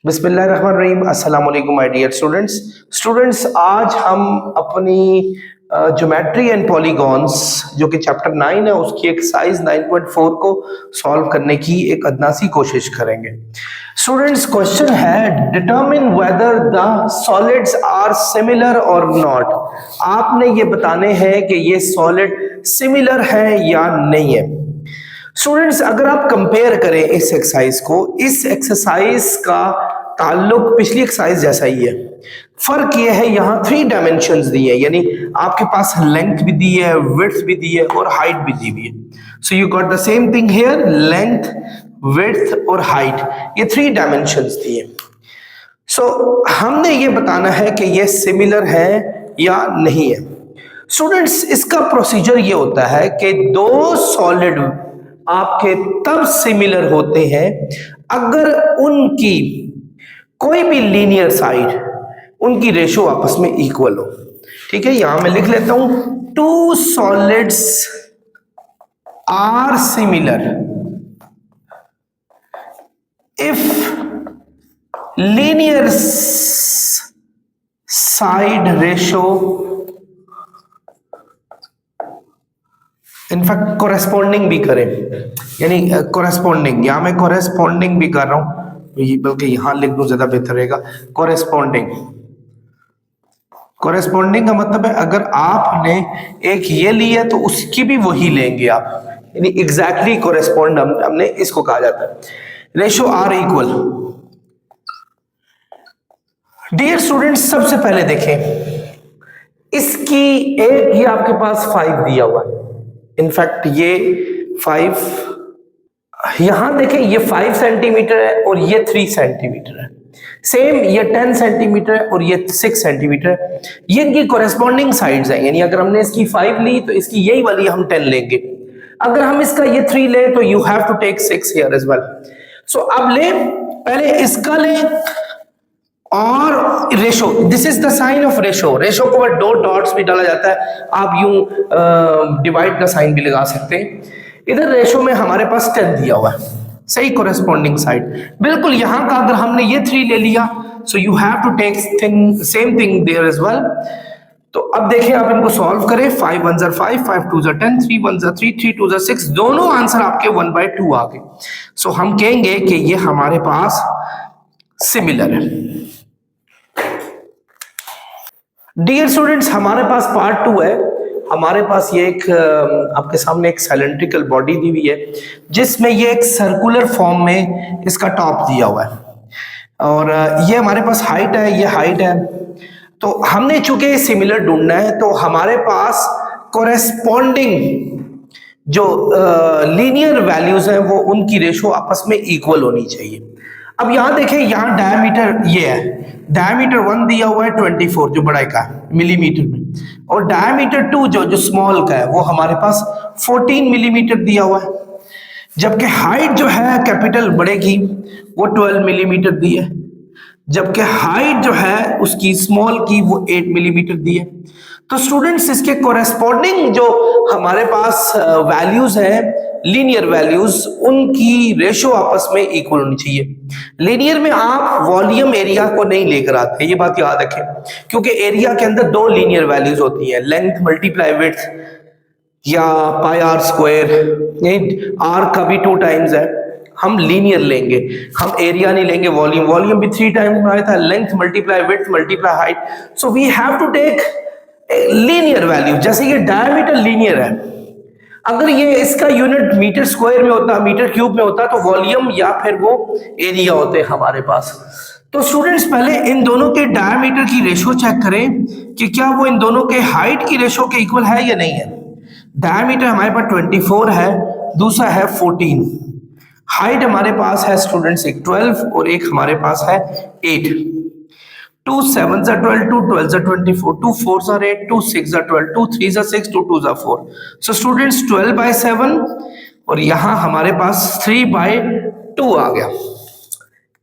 बिस्मिल्लाहिर्रहमानिर्रहीम। अस्सलाम वालेकुम माय डियर स्टूडेंट्स, आज हम अपनी ज्योमेट्री एंड पॉलीगॉन्स जो कि चैप्टर 9 है उसकी एक्सरसाइज 9.4 को सॉल्व करने की एक अदना सी कोशिश करेंगे। स्टूडेंट्स, क्वेश्चन है determine whether the solids are similar और नॉट। आपने ये बताने हैं कि ये सॉलिड सिमिलर है या नहीं है। स्टूडेंट्स, अगर आप कंपेयर करें इस एक्सरसाइज को, इस एक्सरसाइज का ताल्लुक पिछली एक्सरसाइज जैसा ही है। फर्क ये है यहाँ 3 डायमेंशंस दी है, यानी आपके पास लेंथ भी दी है, विड्थ भी दी है और हाइट भी दी हुई है। So you got the same thing here, length, width और हाइट, ये 3 डायमेंशंस दी है। सो हमने ये बताना है कि ये सिमिलर है या नहीं है। स्टूडेंट्स, इसका प्रोसीजर ये होता है कि दो सॉलिड आपके तब सिमिलर होते हैं अगर उनकी कोई भी लीनियर साइड, उनकी रेशो आपस में इक्वल हो। ठीक है, यहां मैं लिख लेता हूं, two solids are similar if linear side ratio in fact corresponding भी करें, यानी कोरेस्पॉन्डिंग, यहां मैं कोरेस्पॉन्डिंग भी कर रहा हूं, बल्कि यहां लिख दूं ज्यादा बेहतर रहेगा। कोरेस्पॉन्डिंग, कोरेस्पॉन्डिंग का मतलब है अगर आपने एक ये लिया तो उसकी भी वही लेंगे आप, यानी एग्जैक्टली कोरेस्पॉन्ड हमने इसको कहा जाता है। Ratio are equal. Dear students, सबसे पहले देखें इसकी एक, ये आपके पास 5 दिया हुआ है, इनफैक्ट ये 5, यहां देखें ये 5 सेंटीमीटर है और ये 3 सेंटीमीटर है। सेम ये 10 सेंटीमीटर है और ये 6 सेंटीमीटर है। ये इनकी कोरेस्पॉन्डिंग साइड्स हैं, यानी अगर हमने इसकी 5 ली तो इसकी यही वाली हम 10 लेंगे। अगर हम इसका ये 3 ले तो you have to take 6 here as well. So अब ले, पहले इसका ले और ratio, this is the sign of ratio. Ratio को ऊपर 2 डॉट्स भी डाला जाता है, आप यूं डिवाइड का साइन भी लगा सकते हैं। इधर रेशो में हमारे पास 10 दिया हुआ है, सही कोरेस्पॉन्डिंग साइड। बिल्कुल यहां का अगर हमने ये 3 ले लिया, so you have to take same thing there as well. तो अब देखिए, आप इनको सॉल्व करें, 5 1 ज़ा 5, 5 2 ज़ा 10, 3 1 ज़ा 3, 3 2 ज़ा 6, दोनों आंसर आपके 1/2 आ गए। सो हम कहेंगे कि ये हमारे पास सिमिलर है। डियर स्टूडेंट्स, हमारे पास पार्ट 2 है। हमारे पास ये एक आपके सामने एक सिलेंड्रिकल बॉडी दी हुई है जिसमें ये एक सर्कुलर फॉर्म में इसका टॉप दिया हुआ है और ये हमारे पास हाइट है, ये हाइट है। तो हमने चूंकि सिमिलर ढूंढना है तो हमारे पास कोरेस्पॉन्डिंग जो लीनियर वैल्यूज हैं वो उनकी रेशो आपस में इक्वल होनी चाहिए। अब यहां देखें, यहां डायमीटर ये है, डायमीटर 1 दिया हुआ है 24 जो बड़ाई का मिलीमीटर में, और डायमीटर 2 जो स्मॉल का है वो हमारे पास 14 मिलीमीटर दिया हुआ है। जबकि हाइट जो है कैपिटल बड़े की वो 12 मिलीमीटर दी है, जबकि हाइट जो है उसकी स्मॉल की वो 8 मिलीमीटर दी है। तो स्टूडेंट्स, इसके कोरेस्पॉन्डिंग जो हमारे पास वैल्यूज हैं, लीनियर वैल्यूज, उनकी रेशो आपस में इक्वल होनी चाहिए। लीनियर में आप वॉल्यूम एरिया को नहीं लेकर आते, ये बात याद रखें, क्योंकि एरिया के अंदर 2 लीनियर वैल्यूज होती हैं, लेंथ मल्टीप्लाई विड्थ या पाई आर स्क्वायर, आर का भी 2 टाइम्स है। हम लीनियर लेंगे, हम एरिया नहीं लेंगे। वॉल्यूम, वॉल्यूम भी 3 टाइम्स में आया था, length multiply width multiply height. So we have to take linear value. जैसे ये डायमीटर लीनियर है, अगर ये इसका यूनिट मीटर स्क्वायर में होता, मीटर क्यूब में होता, तो वॉल्यूम या फिर वो एरिया होते हमारे पास। तो स्टूडेंट्स, पहले इन दोनों के डायमीटर की रेशो चेक करें कि क्या वो इन दोनों के हाइट की रेशो के इक्वल है या नहीं है। डायमीटर हमारे पास 24 है, दूसरा है 14। हाइट हमारे पास है स्टूडेंट्स एक 12 और एक हमारे पास है 8। 2 7 ज़ा 12, 2 12 ज़ा 24, 2 4 ज़ा 8, 2 6 ज़ा 12, 2 3 ज़ा 6, 2 2 ज़ा 4। सो स्टूडेंट्स 12/7 और यहां हमारे पास 3/2 आ गया,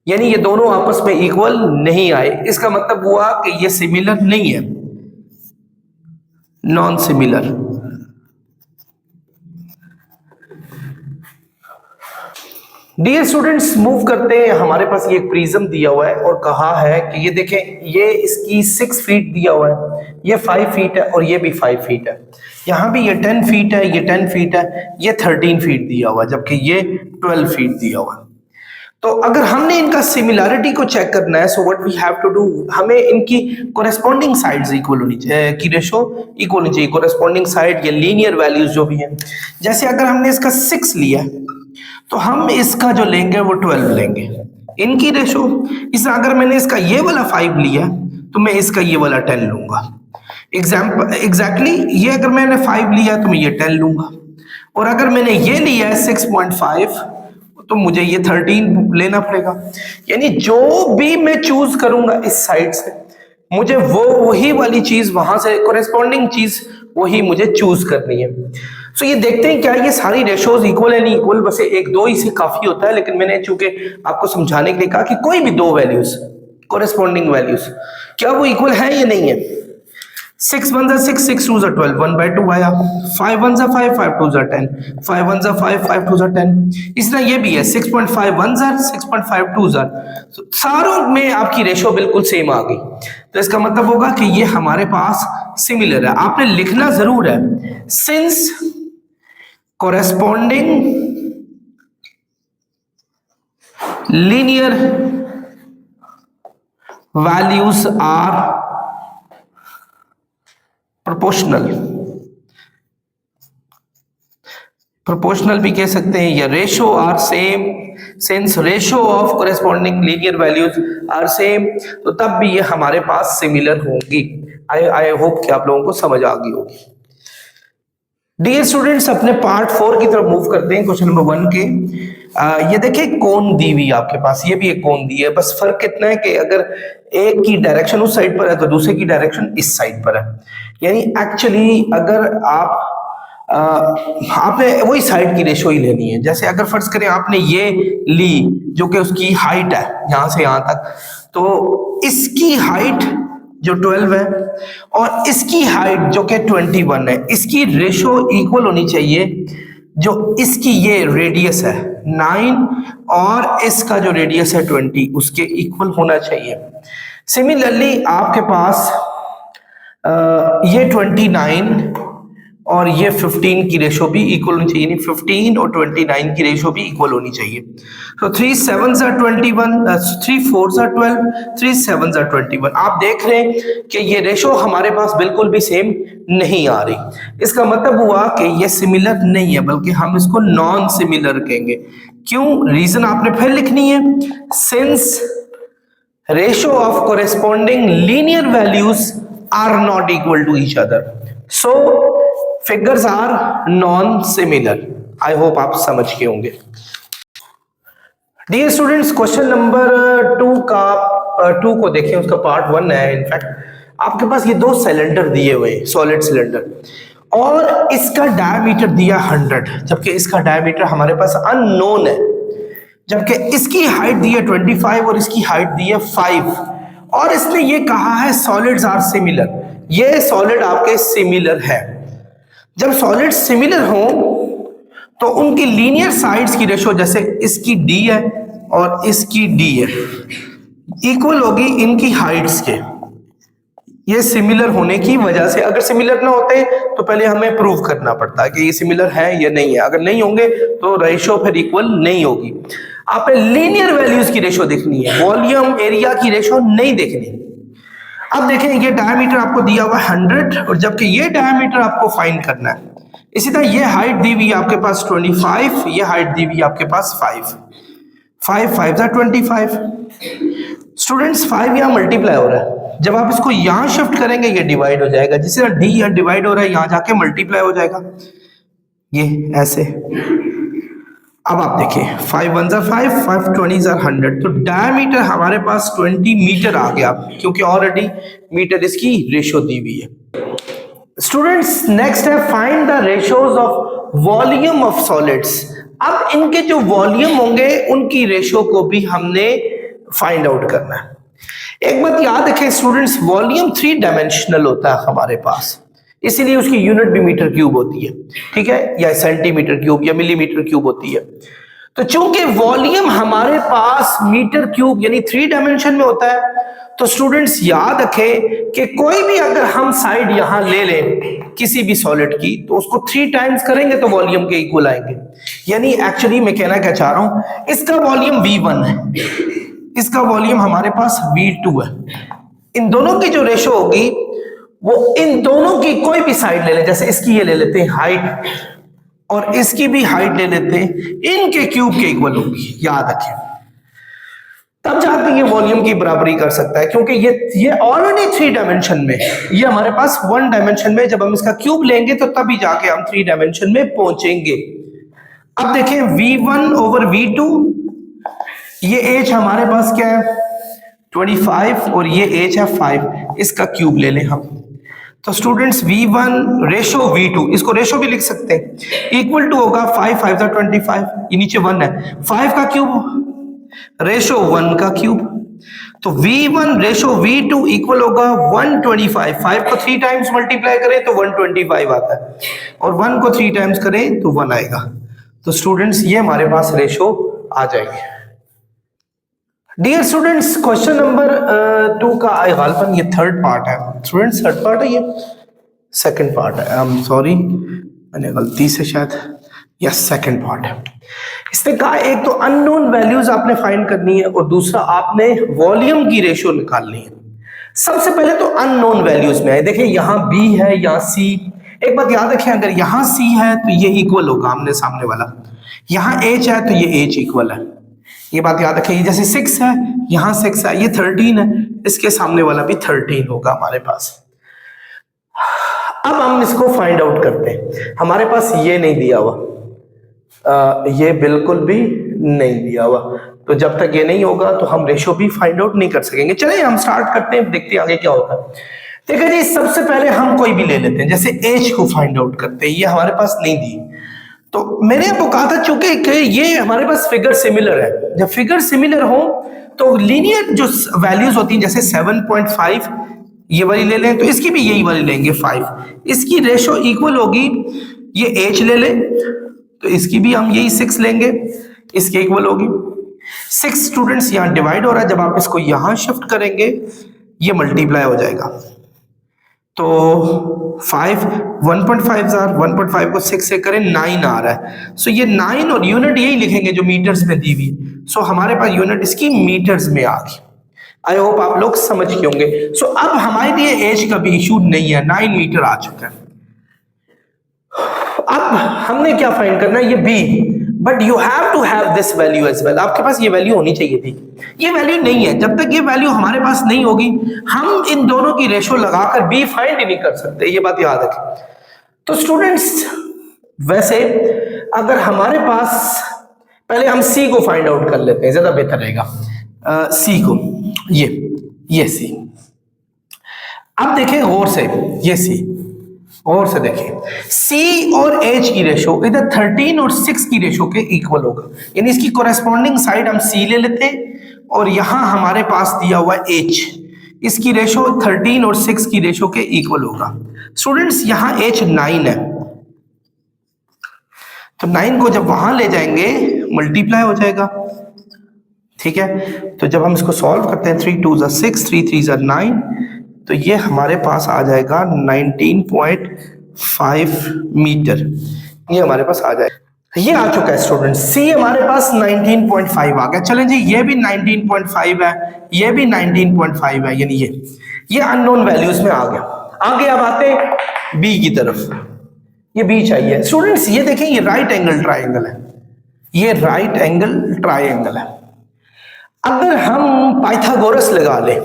यानी ये दोनों आपस में इक्वल नहीं आए। इसका मतलब हुआ कि ये सिमिलर नहीं है, non similar. Dear students, move करते हैं। हमारे पास ये एक प्रिज्म दिया हुआ है और कहा है कि ये देखें, ये इसकी 6 फीट दिया हुआ है, ये 5 फीट है और ये भी 5 फीट है। यहाँ भी ये 10 फीट है, ये 10 फीट है, ये 13 फीट दिया हुआ है, जबकि ये 12 फीट दिया हुआ है। तो अगर हमने इनका सिमिलैरिटी को चेक करना है, so what we have to do, हमें इनकी कोरेस्पॉन्डिंग साइड्स इक्वल होनी चाहिए, की रेशो इक्वल होनी चाहिए। कोरेस्पॉन्डिंग साइड या लीनियर वैल्यूज जो भी हैं, जैसे अगर हमने इसका 6 लिया है तो हम इसका जो लेंगे वो 12 लेंगे इनकी रेशो। इस अगर मैंने इसका ये वाला 5 लिया तो मैं इसका ये वाला 10 लूंगा। एग्जैक्टली ये अगर मैंने 5 लिया तो मैं ये 10 लूंगा, और अगर मैंने ये लिया है 6.5 तो मुझे ये 13 लेना पड़ेगा। यानी जो भी मैं चूज करूंगा इस साइड से, मुझे वही वाली चीज वहां से कोरेस्पॉन्डिंग चीज वही मुझे चूज करनी है। सो ये देखते हैं क्या ये सारी रेशोज इक्वल है नहीं इक्वल, बस एक दो ही से काफी होता है, लेकिन मैंने चूंकि आपको समझाने के लिए कहा कि कोई भी दो वैल्यूज कोरेस्पॉन्डिंग वैल्यूज क्या वो इक्वल है या नहीं है। 6 1 6 6 2 12 1/2 आया, 5 1 5 5 2 10, 5 1 5 5 2 10। इस तरह ये भी है 6.5 1 6.5 2 सारों में आपकी रेशो बिल्कुल सेम आ गई। तो इसका मतलब होगा कि ये हमारे पास सिमिलर है। आपने लिखना जरूर है, since corresponding linear values are proportional भी कह सकते हैं, या ratio are same, since ratio of corresponding linear values are same, तो तब भी ये हमारे पास सिमिलर होंगी। आई होप कि आप लोगों को समझ आ गई होगी। डियर स्टूडेंट्स, अपने पार्ट 4 की तरफ मूव करते हैं। क्वेश्चन नंबर 1 के ये देखिए कोन दी हुई आपके पास, ये भी एक कोन दी है, बस फर्क कितना है कि अगर एक की डायरेक्शन उस साइड पर है तो दूसरे की डायरेक्शन इस साइड पर है। यानी एक्चुअली अगर आपने वही साइड की रेशो ही लेनी है। जैसे अगर फर्ज करें आपने ये ली जो कि उसकी हाइट है यहां से यहां तक, तो इसकी हाइट जो 12 है और इसकी हाइट जो कि 21 है, इसकी रेशो इक्वल होनी चाहिए। जो इसकी ये रेडियस है 9 और इसका जो रेडियस है 20, उसके इक्वल होना चाहिए। सिमिलरली आपके पास ये 29 और ये 15 की रेशो भी इक्वल होनी चाहिए, 15 और 29 की रेशो भी इक्वल होनी चाहिए। तो 3 7s are 21, 3 4s are 12, 3 7s are 21। आप देख रहे हैं कि ये रेशो हमारे पास बिल्कुल भी सेम नहीं आ रही। इसका मतलब हुआ कि ये सिमिलर नहीं है, बल्कि हम इसको नॉन सिमिलर कहेंगे। क्यों? रीजन आपने फिर लिखनी है, since ratio of corresponding linear values are not equal to each other, so figures are non similar. I hope आप समझ के होंगे। डियर स्टूडेंट्स, क्वेश्चन नंबर 2 को देखें, उसका पार्ट 1 है। इनफैक्ट आपके पास ये दो सिलेंडर दिए हुए हैं, सॉलिड सिलेंडर, और इसका डायमीटर दिया 100, जबकि इसका डायमीटर हमारे पास अननोन है। जबकि इसकी हाइट दी है 25 और इसकी हाइट दी है 5, और इसने ये कहा है सॉलिड्स आर सिमिलर। ये सॉलिड आपके सिमिलर है। जब सॉलिड सिमिलर हो तो उनकी लीनियर साइड्स की रेशो, जैसे इसकी d है और इसकी d है, इक्वल होगी इनकी हाइट्स के। ये सिमिलर होने की वजह से, अगर सिमिलर ना होते तो पहले हमें प्रूव करना पड़ता है कि ये सिमिलर है या नहीं है। अगर नहीं होंगे तो रेशो फिर इक्वल नहीं होगी। आपने लीनियर वैल्यूज की रेशो देखनी है, वॉल्यूम एरिया की रेशो नहीं देखनी। अब देखें, ये डायमीटर आपको दिया हुआ 100 और जबकि ये डायमीटर आपको फाइंड करना है। इसी तरह ये हाइट दी हुई आपके पास 25, ये हाइट दी हुई आपके पास 5 5 are 25। स्टूडेंट्स 5 यहाँ मल्टीप्लाई हो रहा है, जब आप इसको यहाँ शिफ्ट करेंगे ये डिवाइड हो जाएगा। जिस तरह d यहाँ डिवाइड हो रहा है, यहाँ जाके मल्टीप्लाई हो जाएगा, ये ऐसे। अब आप देखिए 5 1s are 5, 5 20s are 100, तो डायमीटर हमारे पास 20 मीटर आ गया, क्योंकि ऑलरेडी मीटर इसकी रेशो दी हुई है। स्टूडेंट्स, नेक्स्ट है find the ratios of volume of solids. अब इनके जो वॉल्यूम होंगे उनकी रेशो को भी हमने फाइंड आउट करना है। एक बात याद रखें स्टूडेंट्स, वॉल्यूम 3 डायमेंशनल होता है हमारे पास, इसीलिए उसकी यूनिट भी मीटर क्यूब होती है, ठीक है, या सेंटीमीटर क्यूब या मिलीमीटर क्यूब होती है। तो चूंकि वॉल्यूम हमारे पास मीटर क्यूब यानी 3 डायमेंशन में होता है, तो स्टूडेंट्स याद रखें कि कोई भी अगर हम साइड यहां ले लें किसी भी सॉलिड की, तो उसको 3 टाइम्स करेंगे तो वॉल्यूम के इक्वल आएंगे। यानी एक्चुअली मैं कहना क्या चाह रहा हूं, इसका वॉल्यूम V1 है, इसका वॉल्यूम हमारे पास V2 है। इन दोनों की जो रेशो होगी वो इन दोनों की कोई भी साइड ले लें, जैसे इसकी ये ले लेते हैं हाइट और इसकी भी हाइट ले लेते हैं, इनके क्यूब के इक्वल होगी, याद रखें। तब जाके ये वॉल्यूम की बराबरी कर सकता है, क्योंकि ये ऑलरेडी 3 डायमेंशन में, ये हमारे पास 1 डायमेंशन में, जब हम इसका क्यूब लेंगे तो तभी जाके हम 3 डायमेंशन में पहुंचेंगे। अब देखें V1 ओवर V2, ये एज हमारे पास क्या है 25 और ये एज है 5, इसका क्यूब ले लें हम। तो स्टूडेंट्स V1 रेशो V2, इसको रेशो भी लिख सकते हैं, इक्वल टू होगा 5 5 25, ये नीचे 1 है, 5 का क्यूब रेशो 1 का क्यूब, तो V1 रेशो V2 इक्वल होगा 125। 5 को 3 टाइम्स मल्टीप्लाई करें तो 125 आता है, और 1 को 3 टाइम्स करें तो 1 आएगा। तो स्टूडेंट्स ये हमारे पास रेशो आ जाएंगे। डियर स्टूडेंट्स, क्वेश्चन नंबर 2 का गालिबन ये थर्ड पार्ट है। स्टूडेंट्स थर्ड पार्ट है, ये सेकंड पार्ट है, आई एम सॉरी मैंने गलती से शायद, यस सेकंड पार्ट है। इसने कहा एक तो अननोन वैल्यूज आपने फाइंड करनी है और दूसरा आपने वॉल्यूम की रेशियो निकालनी है। सबसे पहले तो अननोन वैल्यूज में है, देखिए यहाँ B है, यहाँ C। एक बात याद रखें, अगर यहाँ C है तो ये इक्वल होगा आमने सामने वाला, यहाँ H है तो ये H इक्वल है, ये बात याद रखें। ये जैसे 6 है, यहाँ 6 है, ये 13 है, इसके सामने वाला भी 13 होगा हमारे पास। अब हम इसको फाइंड आउट करते हैं। हमारे पास ये नहीं दिया हुआ, ये बिल्कुल भी नहीं दिया हुआ, तो जब तक ये नहीं होगा तो हम रेशो भी फाइंड आउट नहीं कर सकेंगे। चलिए हम स्टार्ट करते हैं, देखते हैं आगे क्या होता है। देखिए जी, सबसे पहले हम कोई भी ले लेते हैं, जैसे एज को फाइंड आउट करते हैं, ये हमारे पास नहीं दी, तो मैंने आपको कहा था चूंकि ये हमारे पास फिगर सिमिलर है, जब फिगर सिमिलर हो तो लीनियर जो वैल्यूज होती हैं, जैसे 7.5 ये वाली ले लें तो इसकी भी यही वाली लेंगे 5, इसकी रेशो इक्वल होगी, ये एच ले लें तो इसकी भी हम यही 6 लेंगे, इसके इक्वल होगी 6। स्टूडेंट्स यहाँ डिवाइड हो रहा है, जब आप इसको यहाँ शिफ्ट करेंगे ये मल्टीप्लाई हो जाएगा, तो 5 1.5 को 6 से करें 9 आ रहा है। सो ये 9 और यूनिट यही लिखेंगे जो मीटर्स में दी हुई। सो हमारे पास यूनिट इसकी मीटर्स में आ गई। आई होप आप लोग समझ गए होंगे। सो अब हमारे लिए एज का भी इशू नहीं है, 9 मीटर आ चुका है। अब हमने क्या फाइंड करना है, ये b, but you have to have this value as well. आपके पास ये वैल्यू होनी चाहिए थी, ये वैल्यू नहीं है। जब तक ये वैल्यू हमारे पास नहीं होगी हम इन दोनों की रेशो लगाकर बी फाइंड ही नहीं कर सकते, ये बात याद रखें। तो स्टूडेंट्स वैसे अगर हमारे पास, पहले हम सी को फाइंड आउट कर लेते हैं, ज्यादा बेहतर रहेगा। सी को, ये सी। अब देखें गौर से, ये सी और से देखें, C और H की रेशो इधर 13 और 6 की रेशो के इक्वल होगा, यानी इसकी कोरेस्पॉन्डिंग साइड हम C ले लेते हैं और यहां हमारे पास दिया हुआ H, इसकी रेशो 13 और 6 की रेशो के इक्वल होगा। स्टूडेंट्स यहां H 9 है, तो 9 को जब वहां ले जाएंगे मल्टीप्लाई हो जाएगा, ठीक है। तो जब हम इसको सॉल्व करते हैं 3 2 6 3 3 9, तो ये हमारे पास आ जाएगा 19.5 मीटर, ये हमारे पास आ जाएगा। ये आ चुका है स्टूडेंट, सी हमारे पास 19.5 आ गया। चलें जी, ये भी 19.5 है, ये भी 19.5 है, यानी ये अननोन वैल्यूज में आ गया। आगे अब आते हैं बी की तरफ, ये बी चाहिए। स्टूडेंट्स ये देखें, ये राइट एंगल ट्राइंगल है, ये राइट एंगल ट्राइंगल है। अगर हम पाइथागोरस लगा लें,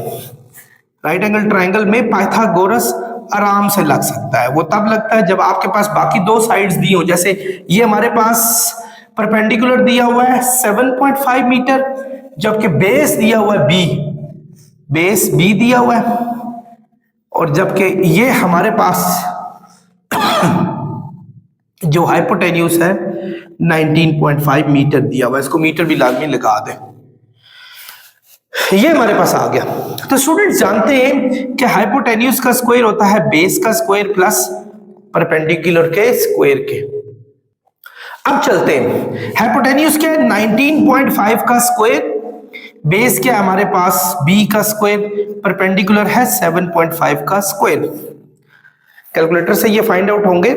राइट एंगल ट्राइंगल में पाइथागोरस आराम से लग सकता है। वो तब लगता है जब आपके पास बाकी दो साइड्स दी हो, जैसे ये हमारे पास परपेंडिकुलर दिया हुआ है 7.5 मीटर, जबकि बेस दिया हुआ है बी, बेस बी दिया हुआ है, और जबकि ये हमारे पास जो हाइपोटेन्यूस है 19.5 मीटर दिया हुआ है। इसको मीटर भी लाजमी लगा दें, ये हमारे पास आ गया। तो स्टूडेंट्स जानते हैं कि हाइपोटेन्यूस का स्क्वायर होता है बेस का स्क्वायर प्लस परपेंडिकुलर के स्क्वायर के। अब चलते हैं, हाइपोटेन्यूज क्या है 19.5 का स्क्वायर, बेस क्या है हमारे पास b का स्क्वायर, परपेंडिकुलर है 7.5 का स्क्वायर। कैलकुलेटर से ये फाइंड आउट होंगे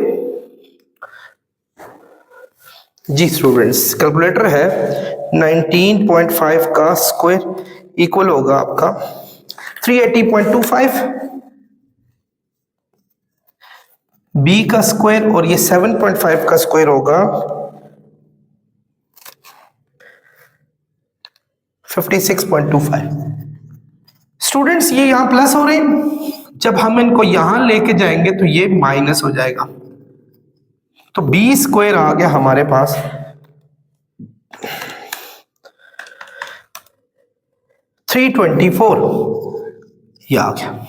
जी स्टूडेंट्स। कैलकुलेटर है 19.5 का स्क्वायर इक्वल होगा आपका 380.25, b का स्क्वायर और ये 7.5 का स्क्वायर होगा 56.25। स्टूडेंट्स ये यहां प्लस हो रहे हैं, जब हम इनको यहां लेके जाएंगे तो ये माइनस हो जाएगा, तो b स्क्वायर आ गया हमारे पास 324, ये आ गया।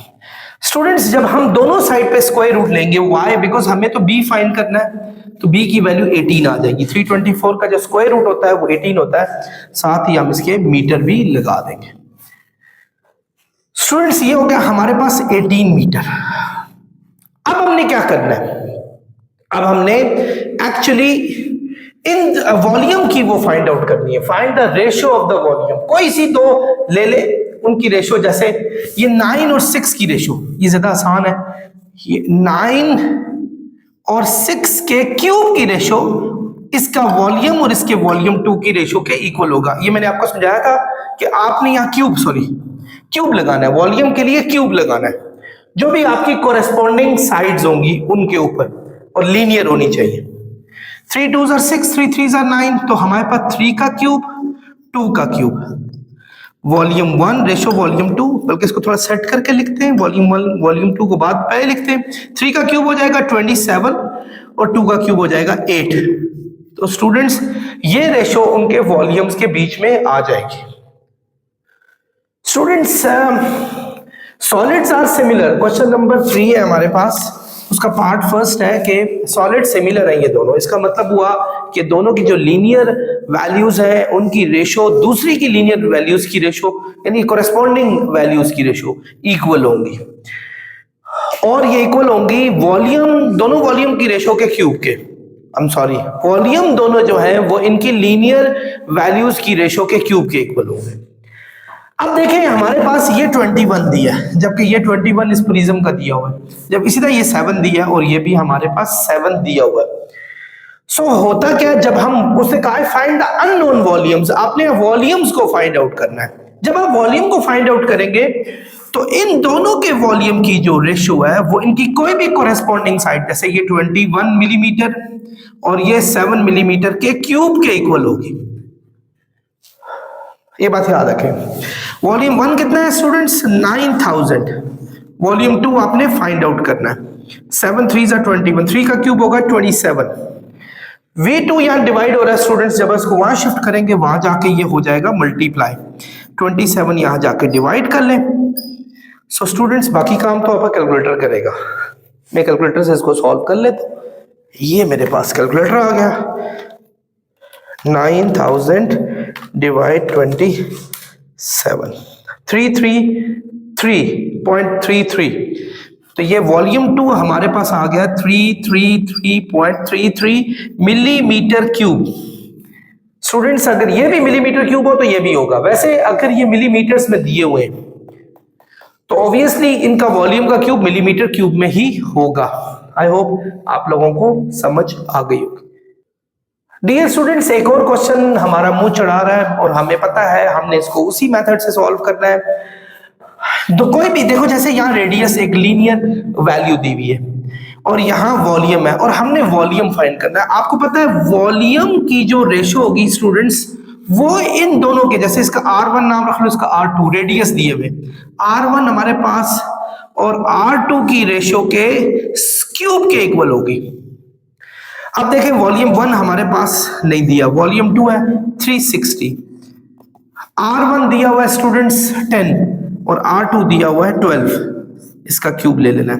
स्टूडेंट्स जब हम दोनों साइड पे स्क्वायर रूट लेंगे y, बिकॉज हमें तो b फाइंड करना है, तो b की वैल्यू 18 आ जाएगी। 324 का जो स्क्वायर रूट होता है वो 18 होता है, साथ ही हम इसके मीटर भी लगा देंगे। स्टूडेंट्स ये हो गया हमारे पास 18 मीटर। अब हमने क्या करना है, अब हमने एक्चुअली इन वॉल्यूम की वो फाइंड आउट करनी है, find the ratio of the volume. कोई सी दो ले ले, उनकी रेशियो, जैसे ये 9 और 6 की रेशियो, ये ज्यादा आसान है, ये 9 और 6 के क्यूब की रेशियो इसका वॉल्यूम और इसके वॉल्यूम 2 की रेशियो के इक्वल होगा। ये मैंने आपको समझाया था कि आपने यहाँ क्यूब लगाना है, वॉल्यूम के लिए क्यूब लगाना है, जो भी आपकी कोरेस्पॉन्डिंग साइड्स होंगी उनके ऊपर, और लीनियर होनी चाहिए। 3 2s are 6, 3 3s are 9, तो हमारे पास 3 का क्यूब 2 का क्यूब, वॉल्यूम 1 रेशो वॉल्यूम 2, बल्कि इसको थोड़ा सेट करके लिखते हैं, वॉल्यूम 1 वॉल्यूम 2 को बाद पहले लिखते हैं। 3 का क्यूब हो जाएगा 27 और 2 का क्यूब हो जाएगा 8। तो स्टूडेंट्स ये रेशो उनके वॉल्यूम्स के बीच में आ जाएगी। Students solids are similar, question number 3 है हमारे पास, उसका पार्ट फर्स्ट है कि सॉलिड सिमिलर है ये दोनों। इसका मतलब हुआ कि दोनों की जो लीनियर वैल्यूज है उनकी रेशो दूसरी की लीनियर वैल्यूज की रेशो, यानी कोरेस्पॉन्डिंग वैल्यूज की रेशो इक्वल होंगी, और ये इक्वल होंगी वॉल्यूम, दोनों वॉल्यूम की रेशो के क्यूब के, वॉल्यूम दोनों जो है वो इनकी लीनियर वैल्यूज की रेशो के क्यूब के इक्वल होंगे। अब देखें हमारे पास ये 21 दिया है, जबकि ये 21 इस प्रिज्म का दिया हुआ है, जब इसी तरह ये 7 दिया है और ये भी हमारे पास 7 दिया हुआ है। सो होता क्या, जब हम उससे कहा है फाइंड द अननोन वॉल्यूम्स, आपने वॉल्यूम्स को फाइंड आउट करना है। जब आप वॉल्यूम को फाइंड आउट करेंगे तो इन दोनों के वॉल्यूम की जो रेशियो है वो इनकी कोई भी कोरेस्पॉन्डिंग साइड, जैसे ये 21 मिलीमीटर और ये 7 मिलीमीटर के क्यूब के इक्वल होगी। ये बात याद रखें। वॉल्यूम 1 कितना है स्टूडेंट्स 9000, वॉल्यूम 2 आपने फाइंड आउट करना है। 7 3s are 21, 3 का क्यूब होगा 27। V2 यहां डिवाइड हो रहा है स्टूडेंट्स, जब इसको वहां शिफ्ट करेंगे वहां जाके ये हो जाएगा मल्टीप्लाई, 27 यहां जाके डिवाइड कर लें। सो स्टूडेंट्स बाकी काम तो आपका कैलकुलेटर करेगा, मैं कैलकुलेटर से इसको सॉल्व कर लेता हूं। ये मेरे पास कैलकुलेटर आ गया, 9000 डिवाइड 27, 333.33, तो ये वॉल्यूम 2 हमारे पास आ गया 333.33 मिलीमीटर क्यूब। स्टूडेंट्स अगर ये भी मिलीमीटर क्यूब हो तो ये भी होगा, वैसे अगर ये मिलीमीटर्स में दिए हुए हैं तो ऑब्वियसली इनका वॉल्यूम का क्यूब मिलीमीटर क्यूब में ही होगा। आई होप आप लोगों को समझ आ गई होगी। डियर स्टूडेंट्स एक और क्वेश्चन हमारा मुंह चढ़ा रहा है और हमें पता है हमने इसको उसी मेथड से सॉल्व करना है। तो कोई भी देखो, जैसे यहाँ रेडियस एक लीनियर वैल्यू दी हुई है और यहाँ वॉल्यूम है और हमने वॉल्यूम फाइंड करना है। आपको पता है वॉल्यूम की जो रेशो होगी स्टूडेंट्स वो इन दोनों के, जैसे इसका R1 नाम रख लो, इसका R2, रेडियस दिए हुए R1 हमारे पास और R2 की रेशो के क्यूब के इक्वल होगी। अब देखें वॉल्यूम 1 हमारे पास नहीं दिया, वॉल्यूम 2 है 360, R1 दिया हुआ है स्टूडेंट्स 10 और R2 दिया हुआ है 12, इसका क्यूब ले लेना है।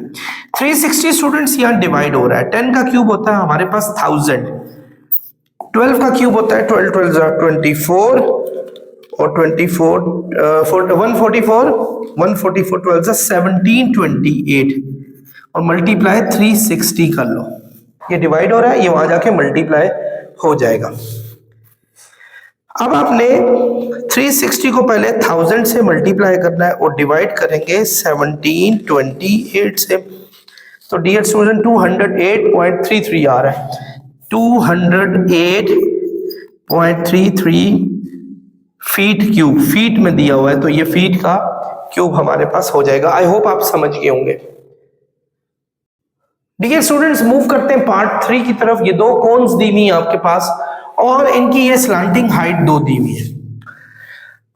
360 स्टूडेंट्स यहाँ डिवाइड हो रहा है, 10 का क्यूब होता है हमारे पास 1000, 12 का क्यूब होता है 12 12 24 और 24 144 12 1728 और मल्टीप्लाई 360 कर लो, ये डिवाइड हो रहा है, ये वहां जाके मल्टीप्लाई हो जाएगा। अब आपने 360 को पहले 1000 से मल्टीप्लाई करना है और डिवाइड करेंगे 1728 से। तो डियर स्टूडेंट 208.33 आ रहा है, 208.33 फीट क्यूब, फीट में दिया हुआ है, तो ये फीट का क्यूब हमारे पास हो जाएगा। आई होप आप समझ गए होंगे। डियर स्टूडेंट्स मूव करते हैं पार्ट 3 की तरफ। ये दो कोन्स दी हुई है आपके पास और इनकी ये स्लांटिंग हाइट 2 दी हुई है।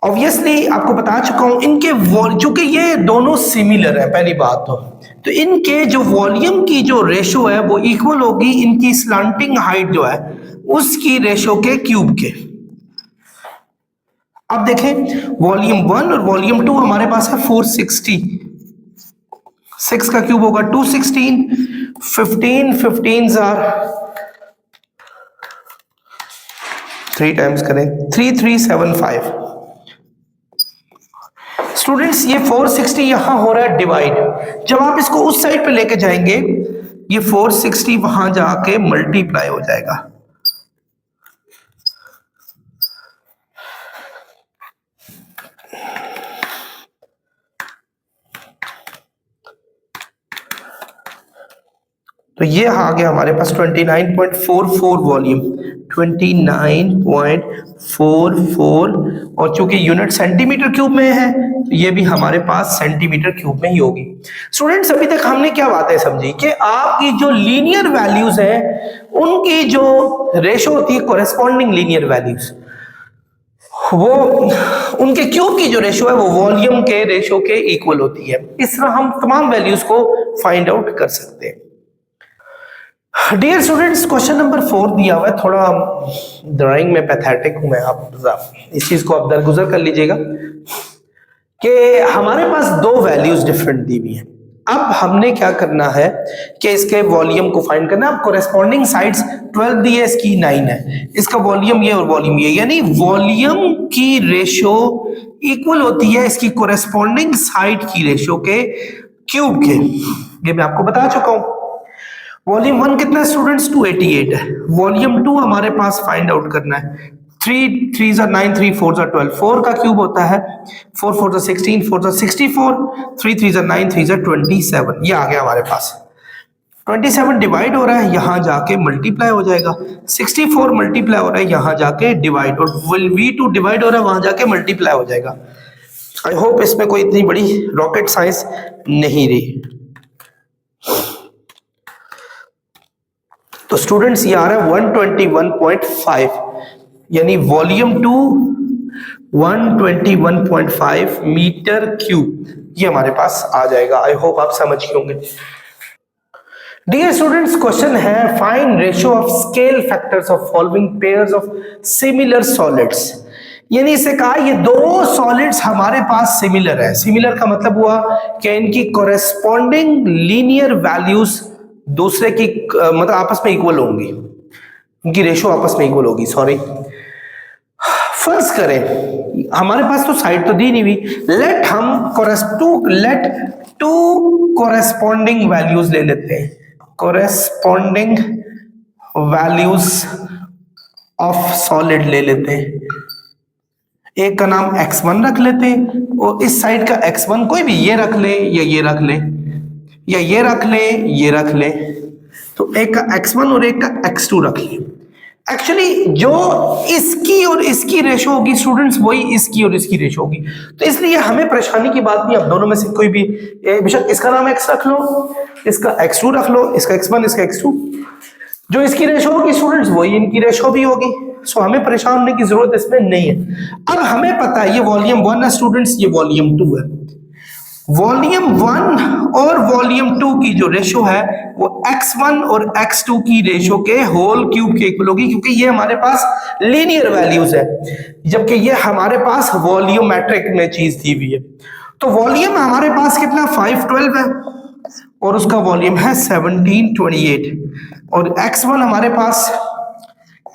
ऑब्वियसली आपको बता चुका हूं इनके चूंकि ये दोनों सिमिलर है, पहली बात तो इनके जो वॉल्यूम की जो रेशो है वो इक्वल होगी इनकी स्लांटिंग हाइट जो है उसकी रेशो के क्यूब के। अब देखें वॉल्यूम 1 और वॉल्यूम 2 हमारे पास है 460, 6 का क्यूब होगा 216, 15 15s आर 3 टाइम्स करें 3375। स्टूडेंट्स ये 460 यहां हो रहा है डिवाइड, जब आप इसको उस साइड पे लेके जाएंगे ये 460 वहां जाके मल्टीप्लाई हो जाएगा। तो ये आ गया हमारे पास 29.44 वॉल्यूम, 29.44, और चूंकि यूनिट सेंटीमीटर क्यूब में है तो ये भी हमारे पास सेंटीमीटर क्यूब में ही होगी। स्टूडेंट्स अभी तक हमने क्या बातें समझी कि आपकी जो लीनियर वैल्यूज है उनकी जो रेशो होती है कोरेस्पॉन्डिंग लीनियर वैल्यूज, वो उनके क्यूब की जो रेशो है वो वॉल्यूम के रेशो के इक्वल होती है। इस तरह हम तमाम वैल्यूज को फाइंड आउट कर सकते हैं। डियर स्टूडेंट्स क्वेश्चन नंबर 4 दिया हुआ है, थोड़ा ड्राइंग में पैथेटिक हूं मैं, आप इस चीज को आप दरगुजर कर लीजिएगा कि हमारे पास दो वैल्यूज डिफरेंट दी हुई हैं। अब हमने क्या करना है कि इसके वॉल्यूम को फाइंड करना है। अब कोरेस्पॉन्डिंग साइड्स 12 दी है, इसकी 9 है, इसका वॉल्यूम ये और वॉल्यूम ये, यानी वॉल्यूम की रेशो इक्वल होती है इसकी कोरेस्पॉन्डिंग साइड की रेशो के क्यूब के। ये मैं आपको बता चुका हूं। वॉल्यूम 1 कितना है स्टूडेंट्स 288 है, वॉल्यूम 2 हमारे पास फाइंड आउट करना है। 3 3s are 9, 3 4s are 12, 4 का क्यूब होता है 4 4s are 16, 4s are 64, 3 3s are 9, 3s are 27। ये आ गया हमारे पास। 27 डिवाइड हो रहा है, यहां जाके मल्टीप्लाई हो जाएगा। 64 मल्टीप्लाई हो रहा है, यहां जाके डिवाइड, और V2 डिवाइड हो रहा है, वहां जाके मल्टीप्लाई हो जाएगा। आई होप इसमें कोई इतनी बड़ी रॉकेट साइंस नहीं रही। तो स्टूडेंट्स ये आ रहा है 121.5, यानी वॉल्यूम 2 121.5 मीटर क्यूब, ये हमारे पास आ जाएगा। आई होप आप समझ गए होंगे। डियर स्टूडेंट्स क्वेश्चन है find ratio of scale factors of following pairs of similar solids. यानी इसे कहा ये दो सॉलिड्स हमारे पास सिमिलर है। सिमिलर का मतलब हुआ कि इनकी कोरेस्पॉन्डिंग लीनियर वैल्यूज दूसरे की मतलब आपस में इक्वल होंगी, इनकी रेशो आपस में इक्वल होगी। सॉरी, फर्ज करें हमारे पास तो साइड तो दी नहीं हुई, लेट टू कोरेस्पॉन्डिंग वैल्यूज ले लेते हैं, कोरेस्पॉन्डिंग वैल्यूज ऑफ सॉलिड ले लेते हैं। एक का नाम x1 रख लेते हैं और इस साइड का x1 कोई भी ये रख ले या ये रख ले या ये रख ले ये रख ले, तो एक का x1 और एक का x2 रख ले। एक्चुअली जो इसकी और इसकी रेशो होगी स्टूडेंट्स वही इसकी और इसकी रेशो होगी, तो इसलिए हमें परेशानी की बात नहीं। अब दोनों में से कोई भी बेशक इसका नाम x रख लो, इसका x2 रख लो, इसका x1 इसका x2, जो इसकी रेशो होगी स्टूडेंट्स वही इनकी रेशो भी होगी। सो हमें परेशान होने की जरूरत इसमें नहीं है। अब हमें पता है ये वॉल्यूम 1 है स्टूडेंट्स, ये वॉल्यूम 2 है। वॉल्यूम 1 और वॉल्यूम 2 की जो रेशो है वो x1 और x2 की रेशो के होल क्यूब के इक्वल होगी, क्योंकि ये हमारे पास लीनियर वैल्यूज है, जबकि ये हमारे पास वॉल्यूमेट्रिक में चीज दी हुई है। तो वॉल्यूम हमारे पास कितना 512 है और उसका वॉल्यूम है 1728, और x1 हमारे पास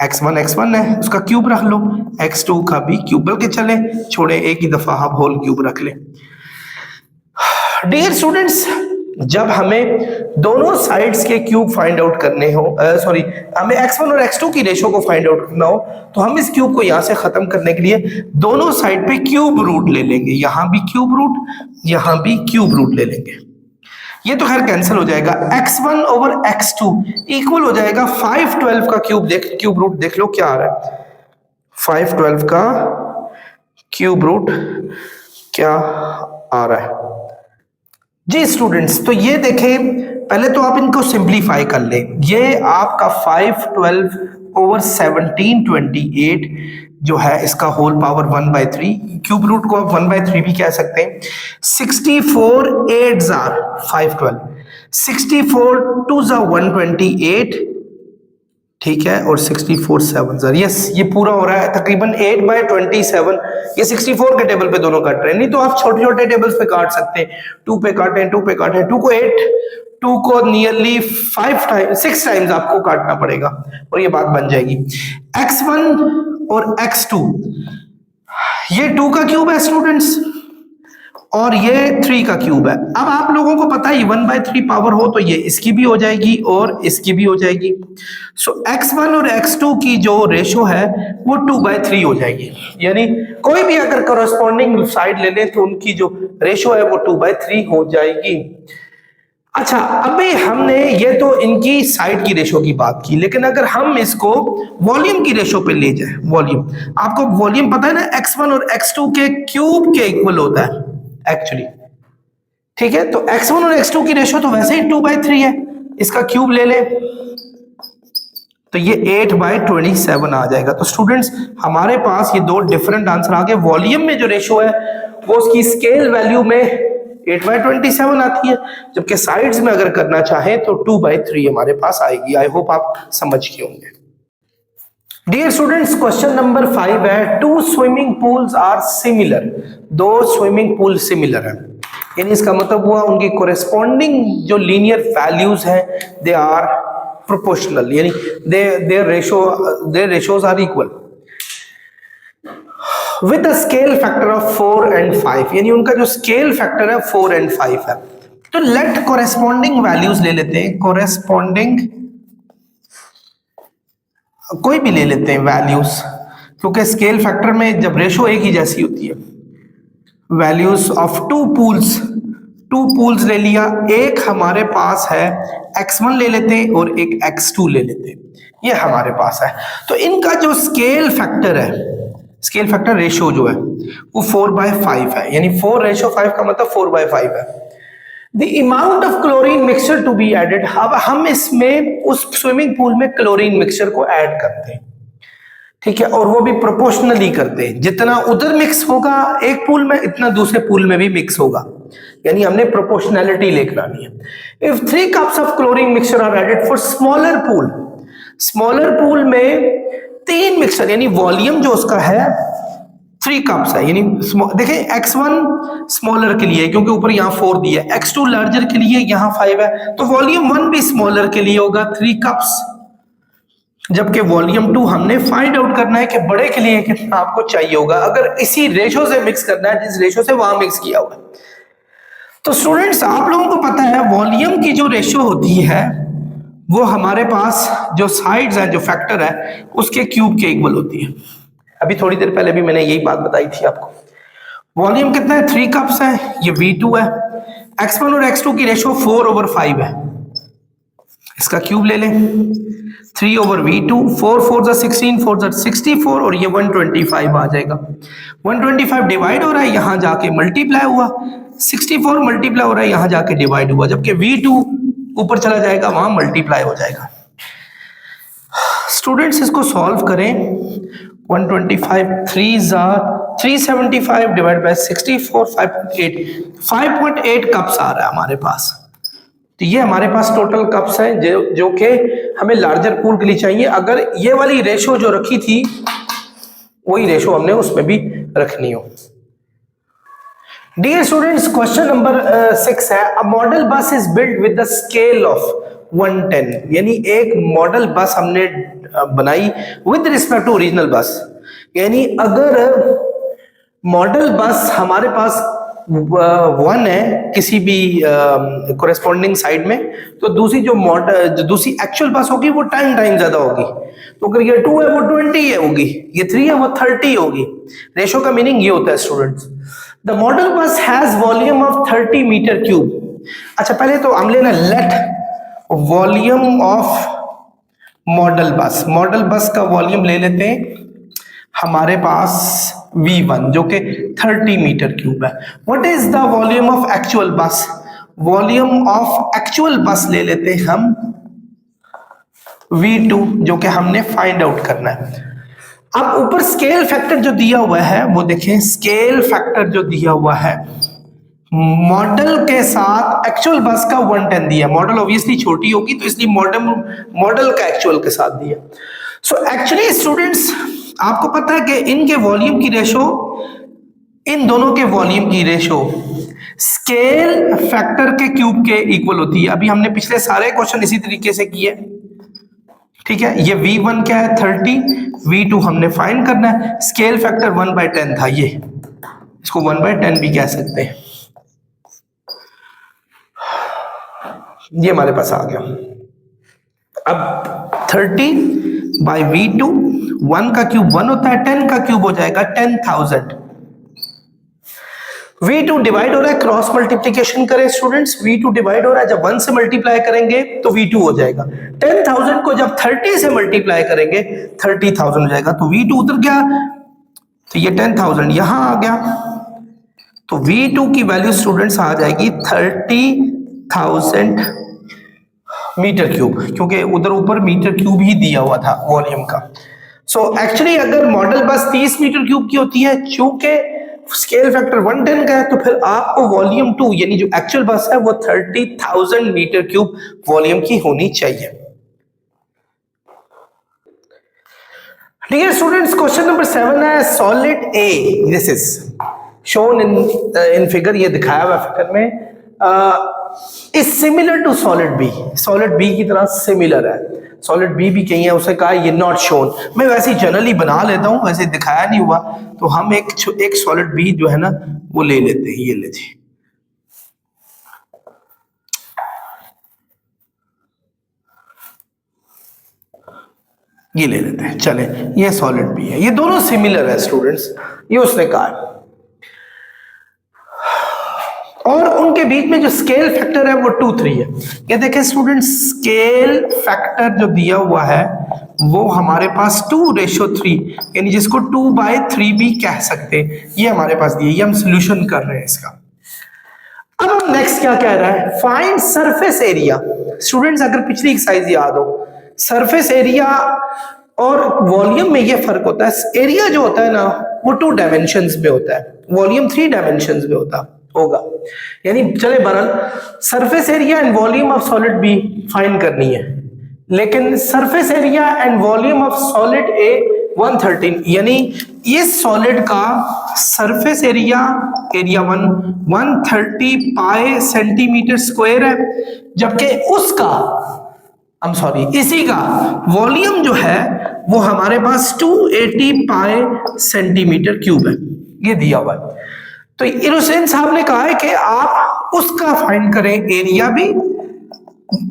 x1 है, उसका क्यूब रख लो, x2 का भी क्यूब, बल्कि चले छोड़े एक ही दफा आप होल क्यूब रख ले। डियर स्टूडेंट्स जब हमें दोनों साइड्स के क्यूब फाइंड आउट करने हो, सॉरी, हमें x1 और x2 की रेशो को फाइंड आउट करना हो, तो हम इस क्यूब को यहां से खत्म करने के लिए दोनों साइड पे क्यूब रूट ले लेंगे। यहां भी क्यूब रूट, यहां भी क्यूब रूट ले लेंगे। ये तो खैर कैंसिल हो जाएगा। x1 ओवर x2 इक्वल हो जाएगा 512 का क्यूब रूट देख लो क्या आ रहा है। 512 का क्यूब रूट क्या आ रहा है जी स्टूडेंट्स। तो ये देखें, पहले तो आप इनको सिंप्लीफाई कर लें। ये आपका 512 ओवर 1728 जो है इसका होल पावर 1/3, क्यूब रूट को आप 1/3 भी कह सकते हैं। 64 8s आर 512, 64 2s आर 128, ठीक है, और 64 7s आर, यस ये पूरा हो रहा है तकरीबन 8/27। ये 64 के टेबल पे दोनों काट रहे हैं, नहीं तो आप छोटे छोटे टेबल्स पे काट सकते हैं। 2 पे काटें, 2 पे काटें, 2 को 8, 2 को नियरली 6 टाइम्स आपको काटना पड़ेगा और ये बात बन जाएगी। x1 और x2 ये 2 का क्यूब है स्टूडेंट्स और ये 3 का क्यूब है। अब आप लोगों को पता है 1/3 पावर हो तो ये इसकी भी हो जाएगी और इसकी भी हो जाएगी। सो x1 और x2 की जो रेशो है वो 2/3 हो जाएगी, यानी कोई भी अगर कॉरेस्पॉन्डिंग साइड ले लें तो उनकी जो रेशो है वो 2/3 हो जाएगी। अच्छा, अभी हमने ये तो इनकी साइड की रेशो की बात की, लेकिन अगर हम इसको वॉल्यूम की रेशो पे ले जाए, वॉल्यूम, आपको वॉल्यूम पता है ना x1 और x2 के क्यूब के इक्वल होता है एक्चुअली, ठीक है। तो x1 और x2 की रेशो तो वैसे ही 2/3 है, इसका क्यूब ले ले तो ये 8/27 आ जाएगा। तो स्टूडेंट्स हमारे पास ये दो डिफरेंट आंसर आ गए। वॉल्यूम में जो रेशो है वो उसकी स्केल वैल्यू में 8/27 आती है, जबकि साइड्स में अगर करना चाहें तो 2/3 हमारे पास आएगी। आई होप आप समझ गए होंगे। डियर स्टूडेंट्स, क्वेश्चन नंबर 5 है, 2 swimming pools are similar. 2 swimming pool similar है, यानी इसका मतलब हुआ उनकी कोरेस्पॉन्डिंग जो लीनियर वैल्यूज हैं दे आर प्रोपोर्शनल, यानी their ratios are equal with the scale factor of 4 and 5, यानी उनका जो स्केल फैक्टर है 4 and 5 है। तो लेट कोरेस्पॉन्डिंग वैल्यूज ले लेते हैं, कोरेस्पॉन्डिंग कोई भी ले लेते हैं वैल्यूज, क्योंकि स्केल फैक्टर में जब रेशो एक ही जैसी होती है। वैल्यूज ऑफ 2 पूल्स ले लिया, एक हमारे पास है x1 ले लेते हैं और एक x2 ले लेते हैं, ये हमारे पास है। तो इनका जो स्केल फैक्टर है, स्केल फैक्टर रेशो जो है वो 4/5 है, यानी 4:5 का मतलब 4/5 है। The amount of chlorine mixture to be added, अब हम इसमें उस स्विमिंग पूल में क्लोरीन मिक्सचर को ऐड करते हैं, ठीक है, और वो भी प्रोपोर्शनली करते हैं। जितना उधर मिक्स होगा एक पूल में, इतना दूसरे पूल में भी मिक्स होगा, यानी हमने प्रोपोर्शनैलिटी लेकर आनी है। If 3 cups of chlorine mixture are added for smaller pool में 3 मिक्सचर, यानी वॉल्यूम जो उसका है 3 cups है, यानी देखें x1 स्मॉलर के लिए क्योंकि ऊपर यहाँ 4 दिया है, x2 लार्जर के लिए यहाँ 5 है, तो वॉल्यूम 1 भी स्मॉलर के लिए होगा 3 cups, जबकि वॉल्यूम 2 हमने फाइंड आउट करना है कि बड़े के लिए कितना आपको चाहिए होगा, अगर इसी रेशो से मिक्स करना है जिस रेशो से वहां मिक्स किया हुआ है। तो स्टूडेंट्स आप लोगों को पता है वॉल्यूम की जो रेशो होती है वो हमारे पास जो साइड्स है, जो फैक्टर है उसके क्यूब के इक्वल होती है। अभी थोड़ी देर पहले भी मैंने यही बात बताई थी आपको। वॉल्यूम कितना है? 3 cups है, ये V2 है। x1 और x2 की रेशो 4/5 है, इसका क्यूब ले लें 3/V2, 4 4 16, 4 64 और ये 125 आ जाएगा। 125 डिवाइड हो रहा है, यहां जाके मल्टीप्लाई हुआ, 64 मल्टीप्लाई हो रहा है, यहां जाके डिवाइड हुआ, जबकि V2 ऊपर चला जाएगा, वहां मल्टीप्लाई हो जाएगा। स्टूडेंट्स इसको सॉल्व करें, 125 375 डिवाइड बाय 64 5.8 कप्स आ रहा है हमारे पास। तो ये हमारे पास टोटल कप्स हैं जो कि हमें लार्जर पूल के लिए चाहिए। अगर ये वाली रेशो जो रखी थी वही रेशो हमने उसमें भी रखनी हो। डियर स्टूडेंट्स, क्वेश्चन नंबर 6 है, अ मॉडल बस is built with the scale of 110, यानी एक मॉडल बस हमने बनाई विद रिस्पेक्ट टू ओरिजिनल बस, यानी अगर मॉडल बस हमारे पास 1 है किसी भी कोरेस्पॉन्डिंग साइड में, तो दूसरी जो दूसरी एक्चुअल बस होगी वो 10 टाइम ज्यादा होगी। तो अगर ये 2 है वो 20 है होगी, ये 3 है वो 30 होगी। रेशो का मीनिंग ये होता है students. The model bus has volume of 30 metre cube. अच्छा पहले तो हम लेना लेट वॉल्यूम ऑफ मॉडल बस का वॉल्यूम ले लेते हैं हमारे पास V1 जो कि 30 मीटर क्यूब है। What is the volume of actual बस? वॉल्यूम ऑफ एक्चुअल बस ले लेते हैं हम V2 जो कि हमने फाइंड आउट करना है। अब ऊपर स्केल फैक्टर जो दिया हुआ है वो देखें, स्केल फैक्टर जो दिया हुआ है मॉडल के साथ एक्चुअल बस का 110 दिया। मॉडल ऑब्वियसली छोटी होगी तो इसलिए मॉडल का एक्चुअल के साथ दिया। सो एक्चुअली स्टूडेंट्स आपको पता है कि इनके वॉल्यूम की रेशो, इन दोनों के वॉल्यूम की रेशो स्केल फैक्टर के क्यूब के इक्वल होती है। अभी हमने पिछले सारे क्वेश्चन इसी तरीके से किए, ठीक है। ये V1 क्या है 30, V2 हमने फाइंड करना है, स्केल फैक्टर 1/10 था, ये इसको 1/10 भी कह सकते हैं। ये हमारे पास आ गया। अब 30/V2, 1 का क्यूब 1 होता है, 10 का क्यूब हो जाएगा 10,000। V2 डिवाइड हो रहा है, क्रॉस मल्टीप्लीकेशन करें स्टूडेंट्स, V2 डिवाइड हो रहा है, जब 1 से मल्टीप्लाई करेंगे तो V2 हो जाएगा। 10,000 को जब 30 से मल्टीप्लाई करेंगे 30,000 हो जाएगा, तो V2 उधर गया, तो ये 10,000 यहां आ गया, तो V2 की वैल्यू स्टूडेंट्स आ जाएगी 30,000 मीटर क्यूब, क्योंकि उधर ऊपर मीटर क्यूब ही दिया हुआ था वॉल्यूम का। सो एक्चुअली अगर मॉडल बस 30 मीटर क्यूब की होती है, चूंकि स्केल फैक्टर 110 का है, तो फिर आपको वॉल्यूम 2 यानी जो एक्चुअल बस है वो 30,000 मीटर क्यूब वॉल्यूम की होनी चाहिए। ठीक है स्टूडेंट्स, क्वेश्चन नंबर 7 है solid a, this is shown in figure, ये दिखाया हुआ फिगर में, is similar to solid b, solid b की तरह सिमिलर है। सॉलिड बी भी कहीं है, उसे कहा ये नॉट शोन। मैं वैसे जनरली बना लेता हूं, वैसे दिखाया नहीं हुआ, तो हम एक सॉलिड बी जो है ना वो ले लेते हैं, ये लीजिए, ये ले लेते हैं, चले ये सॉलिड बी है, ये दोनों सिमिलर है स्टूडेंट्स, ये उसने कहा है। और उनके बीच में जो स्केल फैक्टर है वो 2-3 है। ये देखें स्टूडेंट्स, स्केल फैक्टर जो दिया हुआ है वो हमारे पास 2:3, यानी जिसको 2/3 भी कह सकते हैं, ये हमारे पास दिया, ये हम सोल्यूशन कर रहे हैं इसका। अब हम नेक्स्ट क्या कह रहा है, फाइंड सरफेस एरिया। स्टूडेंट्स अगर पिछली एक्सरसाइज याद हो, सरफेस एरिया और वॉल्यूम में ये फर्क होता है। एरिया जो होता है ना वो 2 डायमेंशंस में होता है, वॉल्यूम 3 डायमेंशंस में होगा। यानी चले बहरहाल surface area and volume of solid B find करनी है, लेकिन surface area and volume of solid A 113, यानी इस सॉलिड का surface area 130 pi centimetre square है, जबकि इसी का वॉल्यूम जो है वो हमारे पास 280 पाई सेंटीमीटर क्यूब है, ये दिया हुआ है। तो इनोसेंट साहब ने कहा है कि आप उसका फाइंड करें, एरिया भी,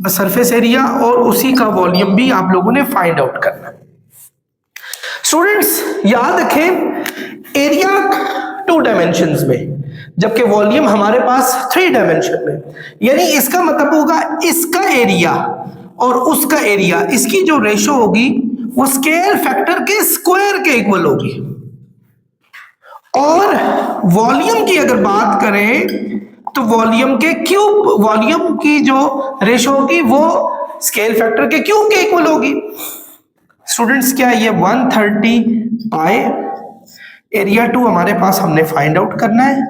सरफेस एरिया और उसी का वॉल्यूम भी आप लोगों ने फाइंड आउट करना। स्टूडेंट्स याद रखें, एरिया 2 डायमेंशंस में, जबकि वॉल्यूम हमारे पास 3 डायमेंशन में, यानी इसका मतलब होगा इसका एरिया और उसका एरिया, इसकी जो रेशो होगी वो स्केल फैक्टर के स्क्वायर के इक्वल होगी। और वॉल्यूम की अगर बात करें तो वॉल्यूम की जो रेशो होगी वो स्केल फैक्टर के क्यूब के इक्वल होगी। स्टूडेंट्स क्या है, ये 130 पाई, एरिया 2 हमारे पास हमने फाइंड आउट करना है,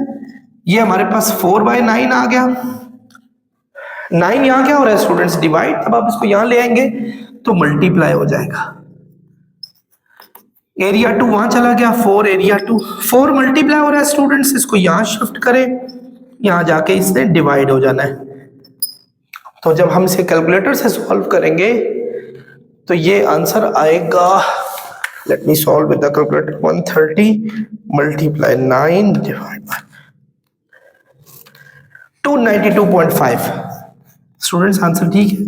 ये हमारे पास 4/9 आ गया, 9 यहां क्या हो रहा है स्टूडेंट्स, डिवाइड, अब आप इसको यहां ले आएंगे तो मल्टीप्लाई हो जाएगा, एरिया 2 वहां चला गया, 4 एरिया 2, 4 मल्टीप्लाई हो रहा है स्टूडेंट्स, इसको यहां शिफ्ट करें, यहां जाके इससे डिवाइड हो जाना है। तो जब हम इसे कैलकुलेटर से सॉल्व करेंगे तो ये आंसर आएगा, let me solve with the calculator, 130 multiply 9 divide by 292.5। Students answer ठीक है।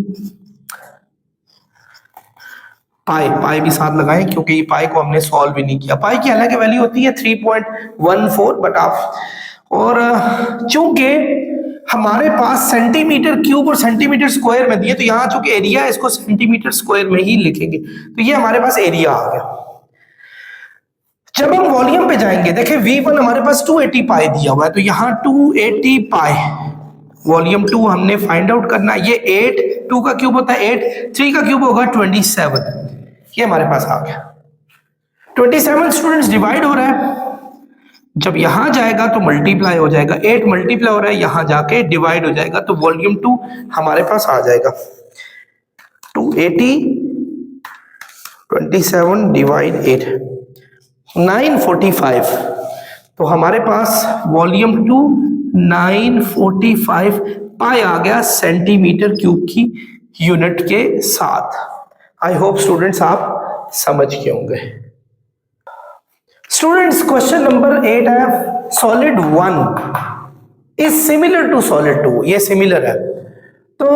पाई भी साथ लगाएं क्योंकि ये पाई को हमने सॉल्व भी नहीं किया। पाई की अलग वैल्यू होती है 3.14, बट आप और चूंकि हमारे पास सेंटीमीटर क्यूब और सेंटीमीटर स्क्वायर में दिए, तो यहाँ चूंकि एरिया है इसको सेंटीमीटर स्क्वायर में ही लिखेंगे, तो ये हमारे पास एरिया आ गया। जब हम वॉल्यूम पे जाएंगे, देखिए V1 हमारे पास 280 पाई दिया हुआ है, तो यहाँ 280 पाई वॉल्यूम 2 हमने फाइंड आउट करना। ये 8, 2 का क्यूब होता है 8, 3 का क्यूब होगा 27, ये हमारे पास आ गया। 27 स्टूडेंट्स डिवाइड हो रहा है, जब यहां जाएगा तो मल्टीप्लाई हो जाएगा, 8 मल्टीप्लाई हो रहा है, यहां जाके डिवाइड हो जाएगा, तो वॉल्यूम 2 हमारे पास आ जाएगा 280 27 डिवाइड 8 945। तो हमारे पास वॉल्यूम 2 945 पाई आ गया सेंटीमीटर क्यूब की यूनिट के साथ। आई होप स्टूडेंट्स आप समझ गए होंगे। स्टूडेंट्स क्वेश्चन नंबर 8 है, solid 1 is similar to solid 2, ये सिमिलर है, तो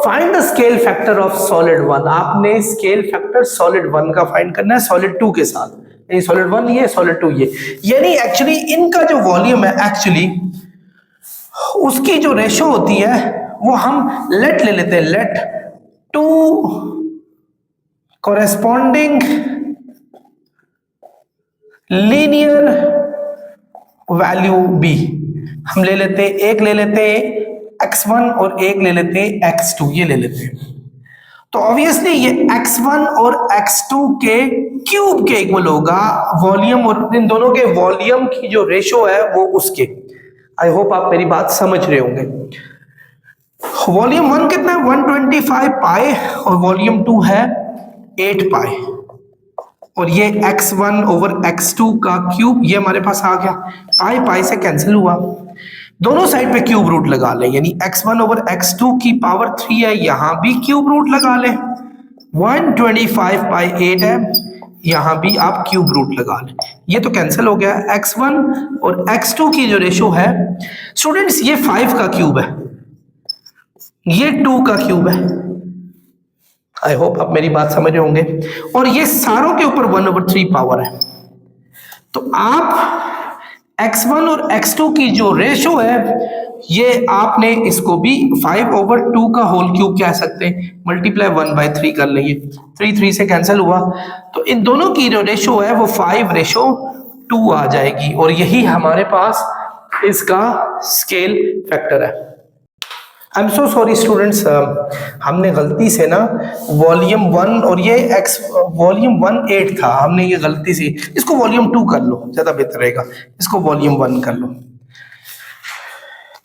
find the scale factor of solid 1। आपने स्केल फैक्टर सॉलिड 1 का फाइंड करना है सॉलिड 2 के साथ, यानी सॉलिड 1 ये सॉलिड 2 ये, यानी एक्चुअली इनका जो वॉल्यूम है एक्चुअली उसकी जो रेशो होती है वो हम लेट ले लेते हैं, let two corresponding linear value b, हम ले लेते हैं, एक ले लेते हैं x1 और एक ले लेते हैं x2, ये ले लेते हैं। तो ऑब्वियसली ये x1 और x2 के क्यूब के इक्वल होगा वॉल्यूम, और इन दोनों के वॉल्यूम की जो रेशो है वो उसके। आई होप आप मेरी बात समझ रहे होंगे। वॉल्यूम 1 कितना है 125 पाई और वॉल्यूम 2 है 8 पाई, और ये x1 ओवर x2 का क्यूब ये हमारे पास आ गया, पाई पाई से कैंसिल हुआ, दोनों साइड पे क्यूब रूट लगा लें, यानी x1 ओवर x2 की पावर 3 है, यहां भी क्यूब रूट लगा लें, 125 पाई 8 है, यहां भी आप क्यूब रूट लगा लें, ये तो कैंसिल हो गया। x1 और x2 की जो रेशो है स्टूडेंट्स ये 5 का क्यूब है, ये 2 का क्यूब है। आई होप आप मेरी बात समझ रहे होंगे, और ये सारों के ऊपर 1/3 पावर है। तो आप x1 और x2 की जो रेशो है ये आपने इसको भी 5/2 का होल क्यूब कह सकते हैं, मल्टीप्लाई 1/3 कर लेंगे, 3 से कैंसिल हुआ, तो इन दोनों की जो रेशो है वो 5/2 आ जाएगी, और यही हमारे पास इसका स्केल फैक्टर है। I am so sorry students, हमने गलती से ना वॉल्यूम 1 और ये वॉल्यूम 1 8 था, हमने ये गलती से, इसको वॉल्यूम 2 कर लो, ज्यादा बेहतर रहेगा, इसको वॉल्यूम 1 कर लो,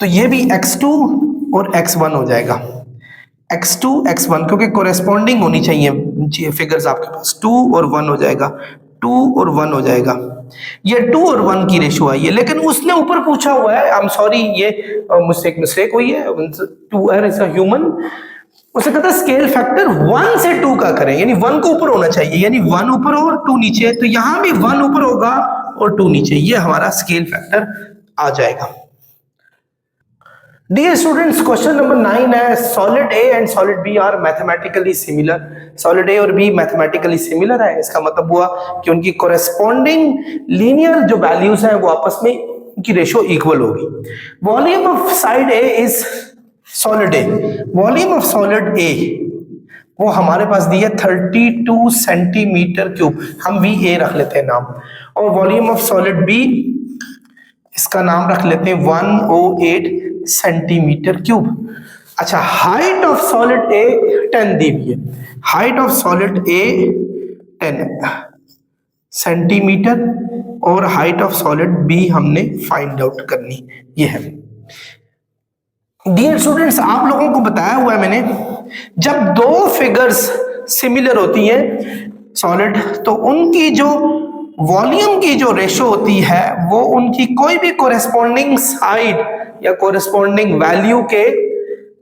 तो ये भी x2 और x1 हो जाएगा, x2 x1, क्योंकि कोरेस्पॉन्डिंग होनी चाहिए फिगर्स आपके पास, 2 और 1 हो जाएगा, 2 और 1 हो जाएगा, ये 2 और 1 की रेशो आई है, लेकिन उसने ऊपर पूछा हुआ है, आई एम सॉरी ये मुझसे एक मिस्टेक हुई है, 2 इज अ ह्यूमन, उसे कहता है स्केल फैक्टर 1 से 2 का करें, यानी 1 को ऊपर होना चाहिए, यानी 1 ऊपर और 2 नीचे, तो यहां भी 1 ऊपर होगा और 2 नीचे, ये हमारा स्केल फैक्टर आ जाएगा। डियर स्टूडेंट्स क्वेश्चन नंबर 9 है, solid A and solid B are mathematically similar. Solid A और बी मैथमेटिकली सिमिलर है, इसका मतलब हुआ कि उनकी कोरेस्पॉन्डिंग लीनियर जो वैल्यूज हैं वो आपस में उनकी रेशो इक्वल होगी। Volume of side A is solid A, volume of solid A वो हमारे पास दी है 32 सेंटीमीटर क्यूब, हम भी ए रख लेते हैं नाम, और वॉल्यूम ऑफ सॉलिड बी इसका नाम रख लेते हैं 108 सेंटीमीटर क्यूब। अच्छा, हाइट ऑफ सॉलिड ए 10 दी हुई है, height of solid A 10 centimetre, और हाइट ऑफ सॉलिड बी हमने फाइंड आउट करनी, ये है। डियर स्टूडेंट्स आप लोगों को बताया हुआ है मैंने, जब दो फिगर्स सिमिलर होती हैं सॉलिड, तो उनकी जो वॉल्यूम की जो रेशो होती है वो उनकी कोई भी कोरेस्पॉन्डिंग साइड या कोरेस्पॉन्डिंग वैल्यू के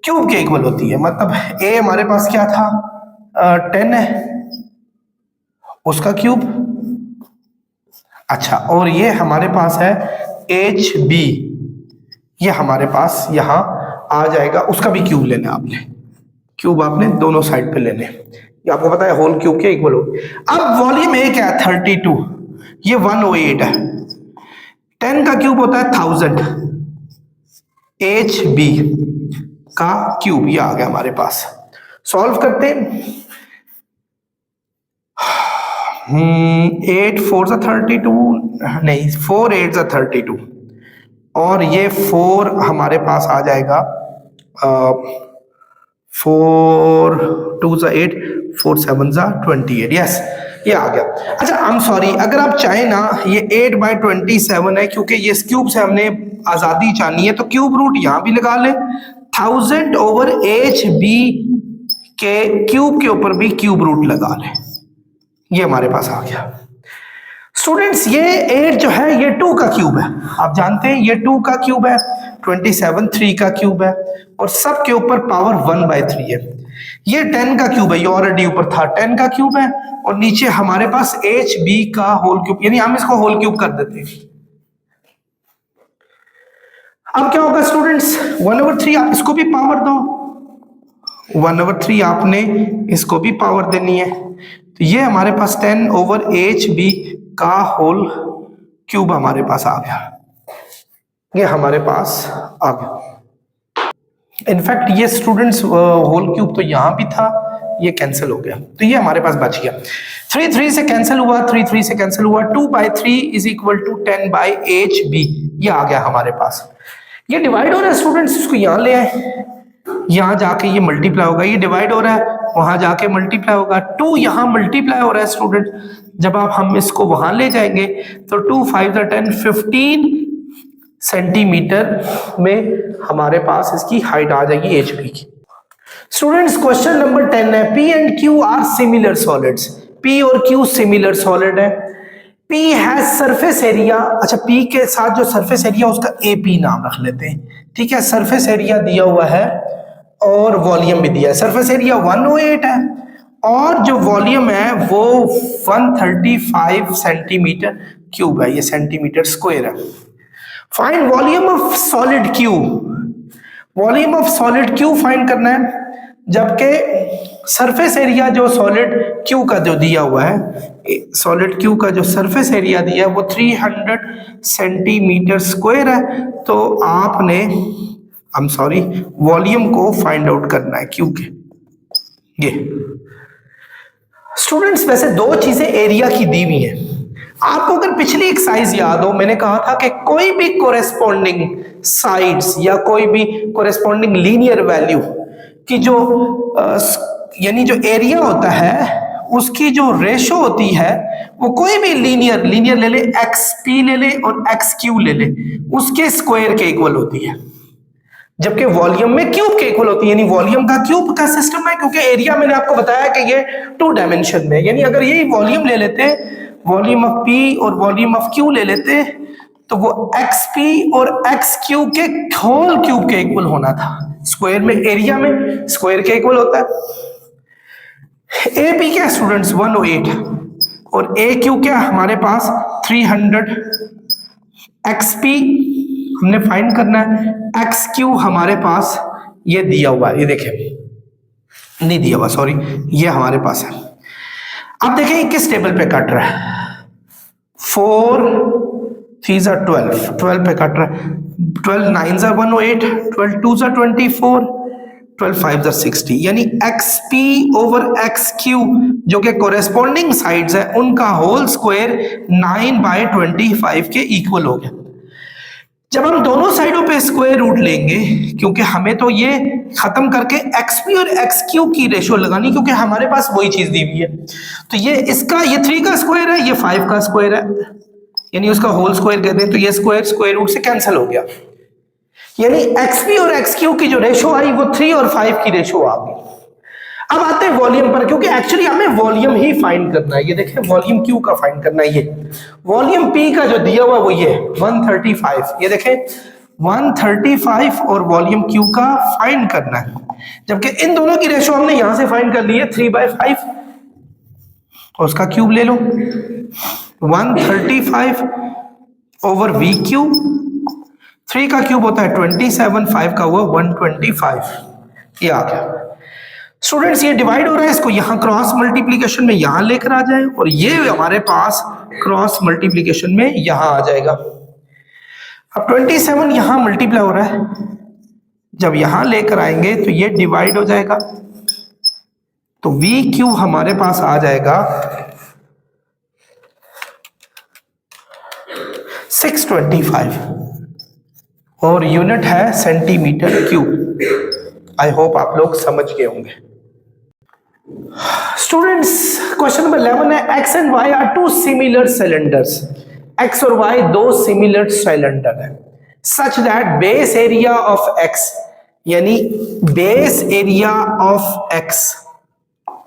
क्यूब के इक्वल होती है। मतलब ए हमारे पास क्या था 10 है, उसका क्यूब, अच्छा, और ये हमारे पास है एच बी, ये हमारे पास यहाँ आ जाएगा, उसका भी क्यूब लेना है आपने, क्यूब आपने दोनों साइड पे लेने, ये आपको पता है होल क्यूब के इक्वल हो। अब वॉल्यूम ए क्या है 32, ये 108 है, 10 का क्यूब होता है 1000, एच बी का क्यूब ये आ गया हमारे पास। सॉल्व करते हैं, 8 4 32, नहीं 4 8 32, और ये 4 हमारे पास आ जाएगा 4 2 8, 4 7 28, यस ये आ गया। अच्छा आई एम सॉरी, अगर आप चाहें ना ये 8/27 है, क्योंकि ये इस क्यूब से हमने आजादी चाहनी है, तो क्यूब रूट यहां भी लगा ले, 1000 ओवर एच बी के क्यूब के ऊपर भी क्यूब रूट लगा ले, ये हमारे पास आ गया। स्टूडेंट्स ये 8 जो है ये 2 का क्यूब है, आप जानते हैं ये 2 का क्यूब है, 27 3 का क्यूब है, और सब के ऊपर पावर 1/3 है। ये 10 का क्यूब है, ये ऑलरेडी ऊपर था 10 का क्यूब है, और नीचे हमारे पास एच बी का होल क्यूब, यानी हम इसको होल क्यूब कर देते हैं। अब क्या होगा स्टूडेंट्स, 1/3 आप इसको भी पावर दो, 1/3 आपने इसको भी पावर देनी है, तो ये हमारे पास 10 ओवर एच बी का होल क्यूब हमारे पास आ गया, ये हमारे पास आ गया। इनफैक्ट ये स्टूडेंट्स होल क्यूब तो यहां भी था, ये कैंसिल हो गया, तो ये हमारे पास बच गया। 3 3 से कैंसिल हुआ, 3 3 से कैंसिल हुआ, 2/3 इज इक्वल टू 10/HB, ये आ गया हमारे पास। ये डिवाइड हो रहा है स्टूडेंट्स, इसको यहां ले आए, यहां जाके ये मल्टीप्लाई होगा, ये डिवाइड हो रहा है, वहां जाके मल्टीप्लाई होगा, 2 यहां मल्टीप्लाई हो रहा है स्टूडेंट, जब आप हम इसको वहां ले जाएंगे तो 2 5 10 15 सेंटीमीटर में हमारे पास इसकी हाइट आ जाएगी एचपी की। स्टूडेंट्स क्वेश्चन नंबर 10 है, P and Q are similar solids, P और Q सिमिलर सॉलिड है, P हैज सरफेस एरिया, अच्छा P के साथ जो सरफेस एरिया उसका AP नाम रख लेते हैं, ठीक है, सरफेस एरिया दिया हुआ है और वॉल्यूम भी दिया है। सरफेस एरिया 108 है और जो वॉल्यूम है वो 135 सेंटीमीटर क्यूब है, ये सेंटीमीटर स्क्वायर है। Find volume of solid Q, volume of solid Q find करना है, जबकि सरफेस एरिया जो सॉलिड क्यू का जो दिया हुआ है, सॉलिड क्यू का जो सरफेस एरिया दिया है वो 300 सेंटीमीटर स्क्वायर है, तो आपने आई एम सॉरी वॉल्यूम को फाइंड आउट करना है क्यू के। ये स्टूडेंट्स वैसे दो चीजें एरिया की दी हुई है, आपको अगर पिछली एक्सरसाइज याद हो, मैंने कहा था कि कोई भी कोरेस्पॉन्डिंग साइड्स या कोई भी कोरेस्पॉन्डिंग लीनियर वैल्यू की जो यानी जो एरिया होता है उसकी जो रेशो होती है वो कोई भी लीनियर ले ले, एक्स पी ले ले और एक्स क्यू ले ले, उसके स्क्वायर के इक्वल होती है, जबकि वॉल्यूम में क्यूब के इक्वल होती है, यानी वॉल्यूम का क्यूब का सिस्टम है, क्योंकि एरिया मैंने आपको बताया कि ये 2 डायमेंशन में, यानी अगर यही वॉल्यूम ले लेते, वॉल्यूम ऑफ पी और वॉल्यूम ऑफ क्यू ले लेते, तो वो एक्स पी और एक्स क्यू के होल क्यूब के इक्वल होना था। स्क्वायर में एरिया में स्क्वायर के इक्वल होता है। ए पी क्या स्टूडेंट्स 108 और ए क्यू क्या हमारे पास 300, एक्स पी हमने फाइंड करना है, एक्स क्यू हमारे पास ये दिया हुआ है, ये देखें नहीं दिया हुआ सॉरी, ये हमारे पास है। अब देखें किस टेबल पे कट रहा है, 4 3 12, 12 पे कट रहा है, 12 9 108, 12 2 24, 12 5 60, यानी x P over x Q जो कि कोरेस्पॉन्डिंग साइड्स है उनका होल स्क्वायर 9/25 के इक्वल हो गया। जब हम दोनों साइडों पे स्क्वायर रूट लेंगे, क्योंकि हमें तो ये खत्म करके एक्स पी और एक्स क्यू की रेशो लगानी, क्योंकि हमारे पास वही चीज दी हुई है, तो ये इसका ये 3 का स्क्वायर है, ये 5 का स्क्वायर है, यानी उसका होल स्क्वायर कहते हैं, तो ये स्क्वायर रूट से कैंसिल हो गया, यानी एक्स पी और एक्स क्यू की जो रेशो आई वो 3 और 5 की रेशो आ गई। अब आते हैं वॉल्यूम पर, क्योंकि एक्चुअली हमें वॉल्यूम ही फाइंड करना है, ये देखें वॉल्यूम क्यू का फाइंड करना है, ये वॉल्यूम पी का जो दिया हुआ वो ये 135, ये देखें 135 और वॉल्यूम क्यू का फाइंड करना है, जबकि इन दोनों की रेशो हमने यहां से फाइंड कर ली है 3/5 और उसका क्यूब ले लो, 135 ओवर वी क्यू, 3 का क्यूब होता है 27, 5 का हुआ 125, ये आ गया। स्टूडेंट्स ये डिवाइड हो रहा है, इसको यहां क्रॉस मल्टीप्लीकेशन में यहां लेकर आ जाए और ये हमारे पास क्रॉस मल्टीप्लीकेशन में यहां आ जाएगा। अब 27 यहां मल्टीप्लाई हो रहा है, जब यहां लेकर आएंगे तो ये डिवाइड हो जाएगा, तो वी क्यू हमारे पास आ जाएगा 625 और यूनिट है सेंटीमीटर क्यूब। आई होप आप लोग समझ गए होंगे। स्टूडेंट्स क्वेश्चन नंबर 11 है, X and Y are two similar cylinders. X और वाई दो सिमिलर सिलेंडर है, such that base area of X, यानी बेस एरिया ऑफ एक्स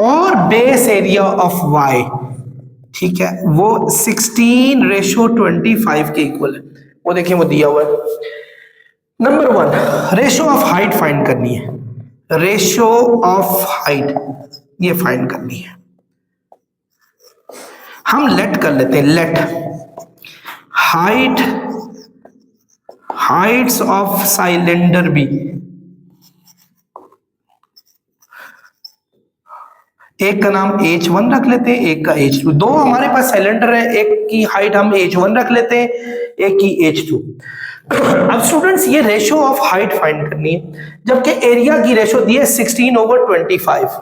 और बेस एरिया ऑफ वाई, ठीक है, वो 16:25 के इक्वल है। वो देखिए वो दिया हुआ है। Number 1 ratio of height find करनी है, रेशो ऑफ हाइट ये फाइंड करनी है। हम लेट कर लेते हैं, let heights of cylinder be, एक का नाम H1 रख लेते हैं, एक का H2। दो हमारे पास सिलेंडर है, एक की हाइट हम H1 रख लेते हैं, एक की H2। अब स्टूडेंट्स ये रेशो ऑफ हाइट फाइंड करनी है, जबकि एरिया की रेशो दी है 16/25।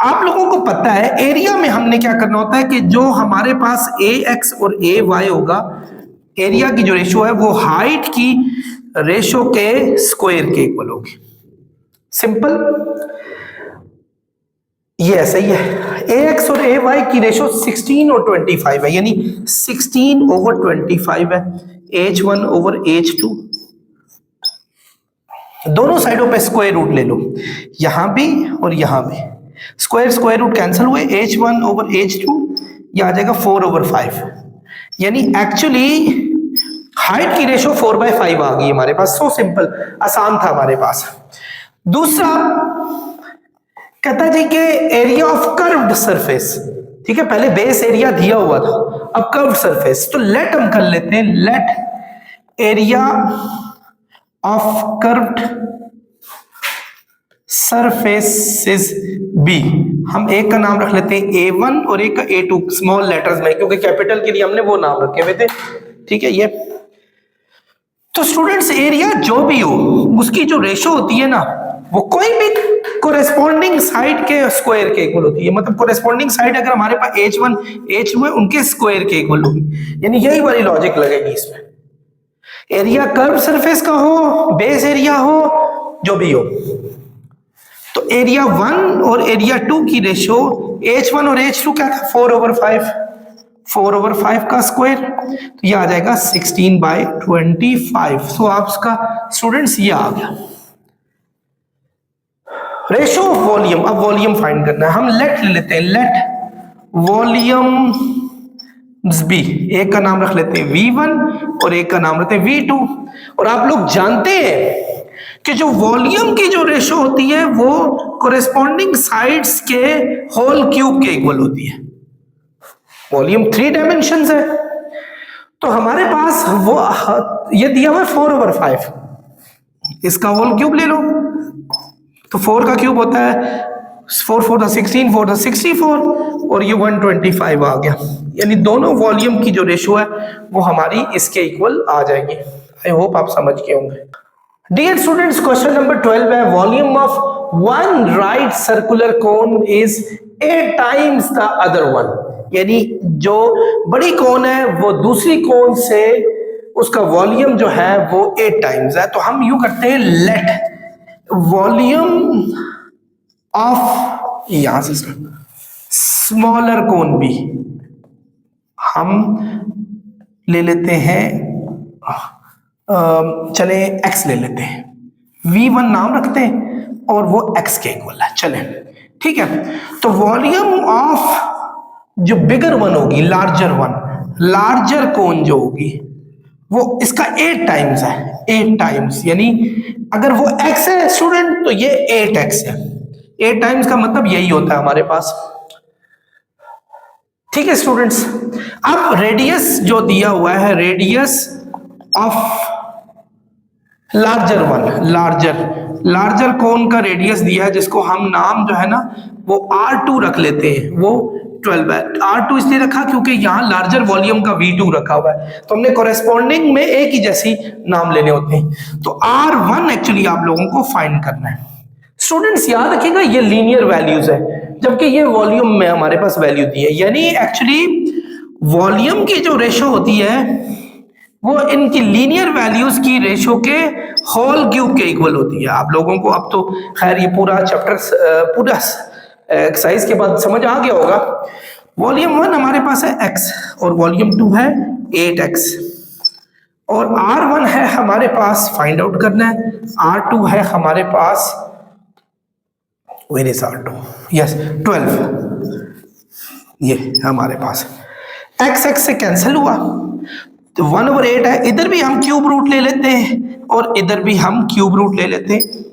आप लोगों को पता है एरिया में हमने क्या करना होता है कि जो हमारे पास AX और AY होगा, एरिया की जो रेशो है वो हाइट की रेशो के स्क्वायर के इक्वल होगी। सिंपल, ये ऐसा ही है। AX और AY की रेशो 16 और 25 है, यानी 16/25 है, H1/H2। दोनों साइडों पे स्क्वायर रूट ले लो, यहां भी और यहां भी, स्क्वायर रूट कैंसिल हुए, H1/H2 ये आ जाएगा 4/5, यानी एक्चुअली हाइट की रेशो 4/5 आ गई हमारे पास। सो सिंपल, आसान था हमारे पास। दूसरा कहता है जी कि एरिया ऑफ कर्व्ड सरफेस, ठीक है, पहले बेस एरिया दिया हुआ था, अब कर्व्ड सरफेस, तो लेट हम कर लेते हैं, let area of curved surfaces be. हम एक का नाम रख लेते हैं A1 और एक का A2 स्मॉल लेटर्स में, क्योंकि कैपिटल के लिए हमने वो नाम रखे हुए थे, ठीक है। ये तो स्टूडेंट्स एरिया जो भी हो उसकी जो रेशो होती है ना, वो कोई भी कोरेस्पॉन्डिंग साइड के स्क्वायर के इक्वल होती है। मतलब कोरेस्पॉन्डिंग साइड अगर हमारे पास H1 H2 है, उनके स्क्वायर के इक्वल होगी, यानी यही वाली लॉजिक लगेगी इसमें। एरिया कर्व सरफेस का हो, बेस एरिया हो, जो भी हो, तो एरिया 1 और एरिया 2 की रेशो H1 और H2 क्या था, 4/5, 4/5 का स्क्वायर, तो ये आ जाएगा 16/25। सो आपका स्टूडेंट्स ये आ गया रेशो ऑफ वॉल्यूम। अब वॉल्यूम फाइंड करना है, हम लेट ले लेते हैं, लेट वॉल्यूम बी, एक का नाम रख लेते हैं V1 और एक का नाम रखते हैं V2। और आप लोग जानते हैं कि जो वॉल्यूम की जो रेशो होती है वो कोरेस्पॉन्डिंग साइड्स के होल क्यूब के इक्वल होती है। वॉल्यूम 3 डायमेंशंस है, तो हमारे पास वो ये दिया हुआ है 4/5, इसका होल क्यूब ले लो, तो 4 का क्यूब होता है 4 4 16, 4 64 और ये 125 आ गया, यानी दोनों वॉल्यूम की जो रेशो है वो हमारी इसके इक्वल आ जाएगी। आई होप आप समझ गए होंगे। डियर स्टूडेंट्स क्वेश्चन नंबर 12 है, volume of one right circular cone is 8 times the other one, यानी जो बड़ी कोन है वो दूसरी कोन से उसका वॉल्यूम जो है वो 8 टाइम्स है। तो हम यूं करते हैं, लेट वॉल्यूम ऑफ, यहां से स्मॉलर कोन भी हम ले लेते हैं, चले x ले लेते हैं, V1 नाम रखते हैं और वो x के इक्वल है, चले ठीक है। तो वॉल्यूम ऑफ जो बिगर वन होगी, लार्जर वन, लार्जर कोन जो होगी वो इसका 8 टाइम्स है, 8 टाइम्स, यानी अगर वो x है स्टूडेंट तो ये 8x है। 8 टाइम्स का मतलब यही होता है हमारे पास, ठीक है स्टूडेंट्स। अब रेडियस जो दिया हुआ है, radius of larger one, larger cone का रेडियस दिया है जिसको हम नाम जो है ना वो R2 रख लेते हैं, वो 12 है। R2 इसलिए रखा क्योंकि यहाँ लार्जर वॉल्यूम का V2 रखा हुआ है, तो हमने कॉरेस्पॉन्डिंग में एक ही जैसी नाम लेने होते हैं। तो R1 एक्चुअली आप लोगों को फाइंड करना है। स्टूडेंट्स याद रखिएगा ये लीनियर वैल्यूज है, जबकि ये वॉल्यूम में हमारे पास वैल्यू दी है, यानी एक्चुअली वॉल्यूम की जो रेशो होती है वो इनकी लीनियर वैल्यूज की रेशो के होल क्यूब के इक्वल होती है। आप लोगों को अब तो खैर ये पूरा चैप्टर पूरा एक्सरसाइज के बाद समझ आ गया होगा। वॉल्यूम 1 हमारे पास है x और वॉल्यूम 2 है 8x और R1 है हमारे पास फाइंड आउट करना है, R2 है हमारे पास वेयर इज R2, यस 12, ये हमारे पास x से कैंसिल हुआ तो 1/8 है। इधर भी हम क्यूब रूट ले लेते हैं और इधर भी हम क्यूब रूट ले लेते हैं।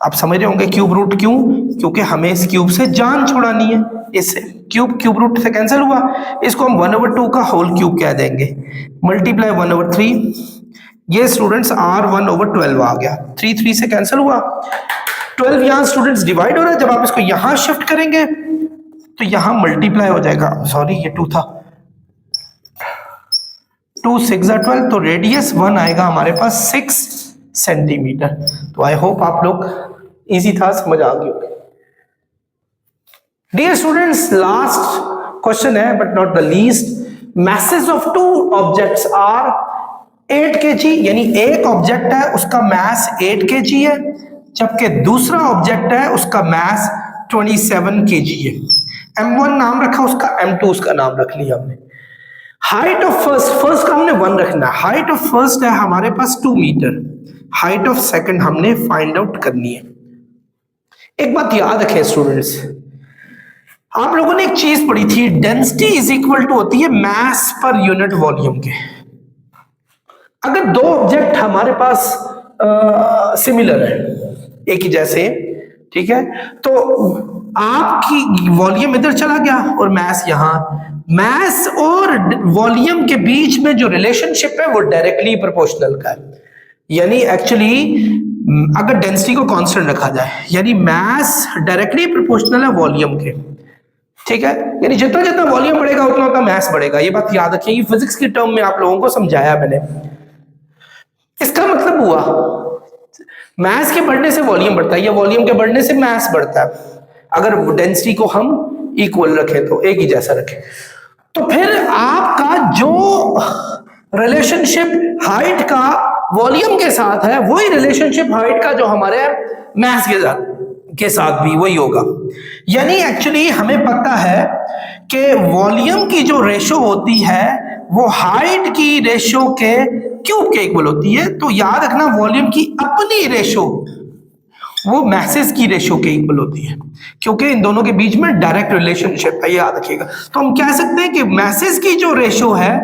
आप समझ रहे होंगे क्यूब रूट क्यों, क्योंकि हमें इस क्यूब से जान छुड़ानी है, इससे क्यूब रूट से कैंसिल हुआ, इसको हम 1/2 का होल क्यूब कह देंगे, मल्टीप्लाई 1/3, ये स्टूडेंट्स R1/12 आ गया, 3 से कैंसिल हुआ, 12 यहाँ स्टूडेंट्स डिवाइड हो रहा है, जब आप इसको यहां शिफ्ट करेंगे तो यहां मल्टीप्लाई हो जाएगा, सॉरी ये 2 था, 2 6 12, तो रेडियस 1 आएगा हमारे पास 6 सेंटीमीटर। तो आई होप आप लोग इजी था, समझ आ गई होगी। डियर स्टूडेंट्स लास्ट क्वेश्चन है but not the least, masses of two objects are 8 kg, यानी एक ऑब्जेक्ट है उसका मास 8 kg है, जबकि दूसरा ऑब्जेक्ट है उसका मास 27 kg है। m1 नाम रखा उसका, m2 उसका नाम रख लिया हमने। हाइट ऑफ फर्स्ट का हमने 1 रखना है, हाइट ऑफ फर्स्ट है हमारे पास 2 मीटर, हाइट ऑफ सेकंड हमने फाइंड आउट करनी है। एक बात याद रखें स्टूडेंट्स, आप लोगों ने एक चीज पढ़ी थी, डेंसिटी इज इक्वल टू होती है मास पर यूनिट वॉल्यूम के। अगर दो ऑब्जेक्ट हमारे पास सिमिलर है, एक ही जैसे, ठीक है, तो आपकी वॉल्यूम इधर चला गया और मास यहां, मास और वॉल्यूम के बीच में जो रिलेशनशिप है वो डायरेक्टली प्रोपोर्शनल का है। यानी एक्चुअली अगर डेंसिटी को कांस्टेंट रखा जाए, यानी मास डायरेक्टली प्रोपोर्शनल है वॉल्यूम के, ठीक है, यानी जितना जितना वॉल्यूम बढ़ेगा उतना उतना मास बढ़ेगा। ये बात याद रखिए, फिजिक्स की टर्म में आप लोगों को समझाया मैंने। इसका मतलब हुआ मास के बढ़ने से वॉल्यूम बढ़ता है या वॉल्यूम के बढ़ने से मास बढ़ता है, अगर डेंसिटी को हम इक्वल रखें तो, एक ही जैसा रखें, तो फिर आपका जो रिलेशनशिप हाइट का वॉल्यूम के साथ है वही रिलेशनशिप हाइट का जो हमारे मास के साथ भी वही होगा। यानी एक्चुअली हमें पता है कि वॉल्यूम की जो रेशो होती है वो हाइट की रेशो के क्यूब के इक्वल होती है। तो याद रखना वॉल्यूम की अपनी रेशो वो मैसेज की रेशो के इक्वल होती है, क्योंकि इन दोनों के बीच में डायरेक्ट रिलेशनशिप है, ये याद रखिएगा। तो हम कह सकते हैं कि मैसेज की जो रेशो है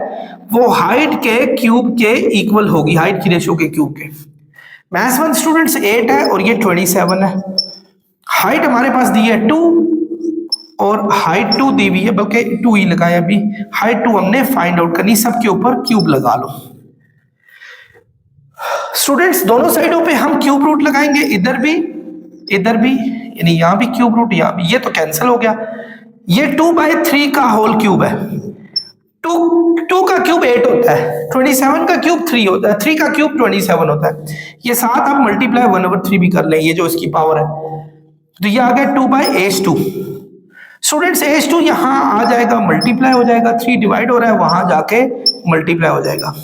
वो हाइट के क्यूब के इक्वल होगी, हाइट की रेशो के क्यूब के। मैथ्स 1 स्टूडेंट्स 8 है और ये 27 है, हाइट हमारे पास दी है 2 और हाइट 2 दी हुई है, बल्कि 2 ही लगाया अभी, हाइट 2 हमने फाइंड आउट करनी, सबके ऊपर क्यूब लगा लो। स्टूडेंट्स दोनों साइडों पे हम क्यूब रूट लगाएंगे, इधर भी यानी यहां भी क्यूब रूट, यहां भी, ये तो कैंसिल हो गया। ये 2/3 का होल क्यूब है, 2 का क्यूब 8 होता है, 27 का क्यूब 3 होता है, 3 का क्यूब 27 होता है। ये साथ आप मल्टीप्लाई 1/3 भी कर लें, ये जो इसकी पावर है, तो ये आ गया 2/h2। स्टूडेंट्स h2 यहां आ जाएगा, मल्टीप्लाई हो जाएगा, 3 डिवाइड हो रहा है, वहां जाके मल्टीप्लाई हो जाएगा,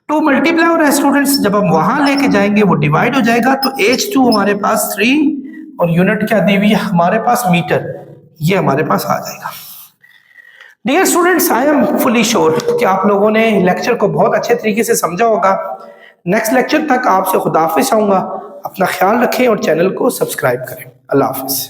2 मल्टीप्लाई हो रहा है स्टूडेंट्स, जब हम वहां लेके जाएंगे वो डिवाइड हो जाएगा, तो h2 हमारे पास 3 और यूनिट क्या दी हुई है हमारे पास मीटर, ये हमारे पास आ जाएगा। Dear students I am fully sure कि आप लोगों ने लेक्चर को बहुत अच्छे तरीके से समझा होगा। नेक्स्ट लेक्चर तक आपसे खुदाफिज चाहूंगा, अपना ख्याल रखें और चैनल को सब्सक्राइब करें। अल्लाह हाफिज।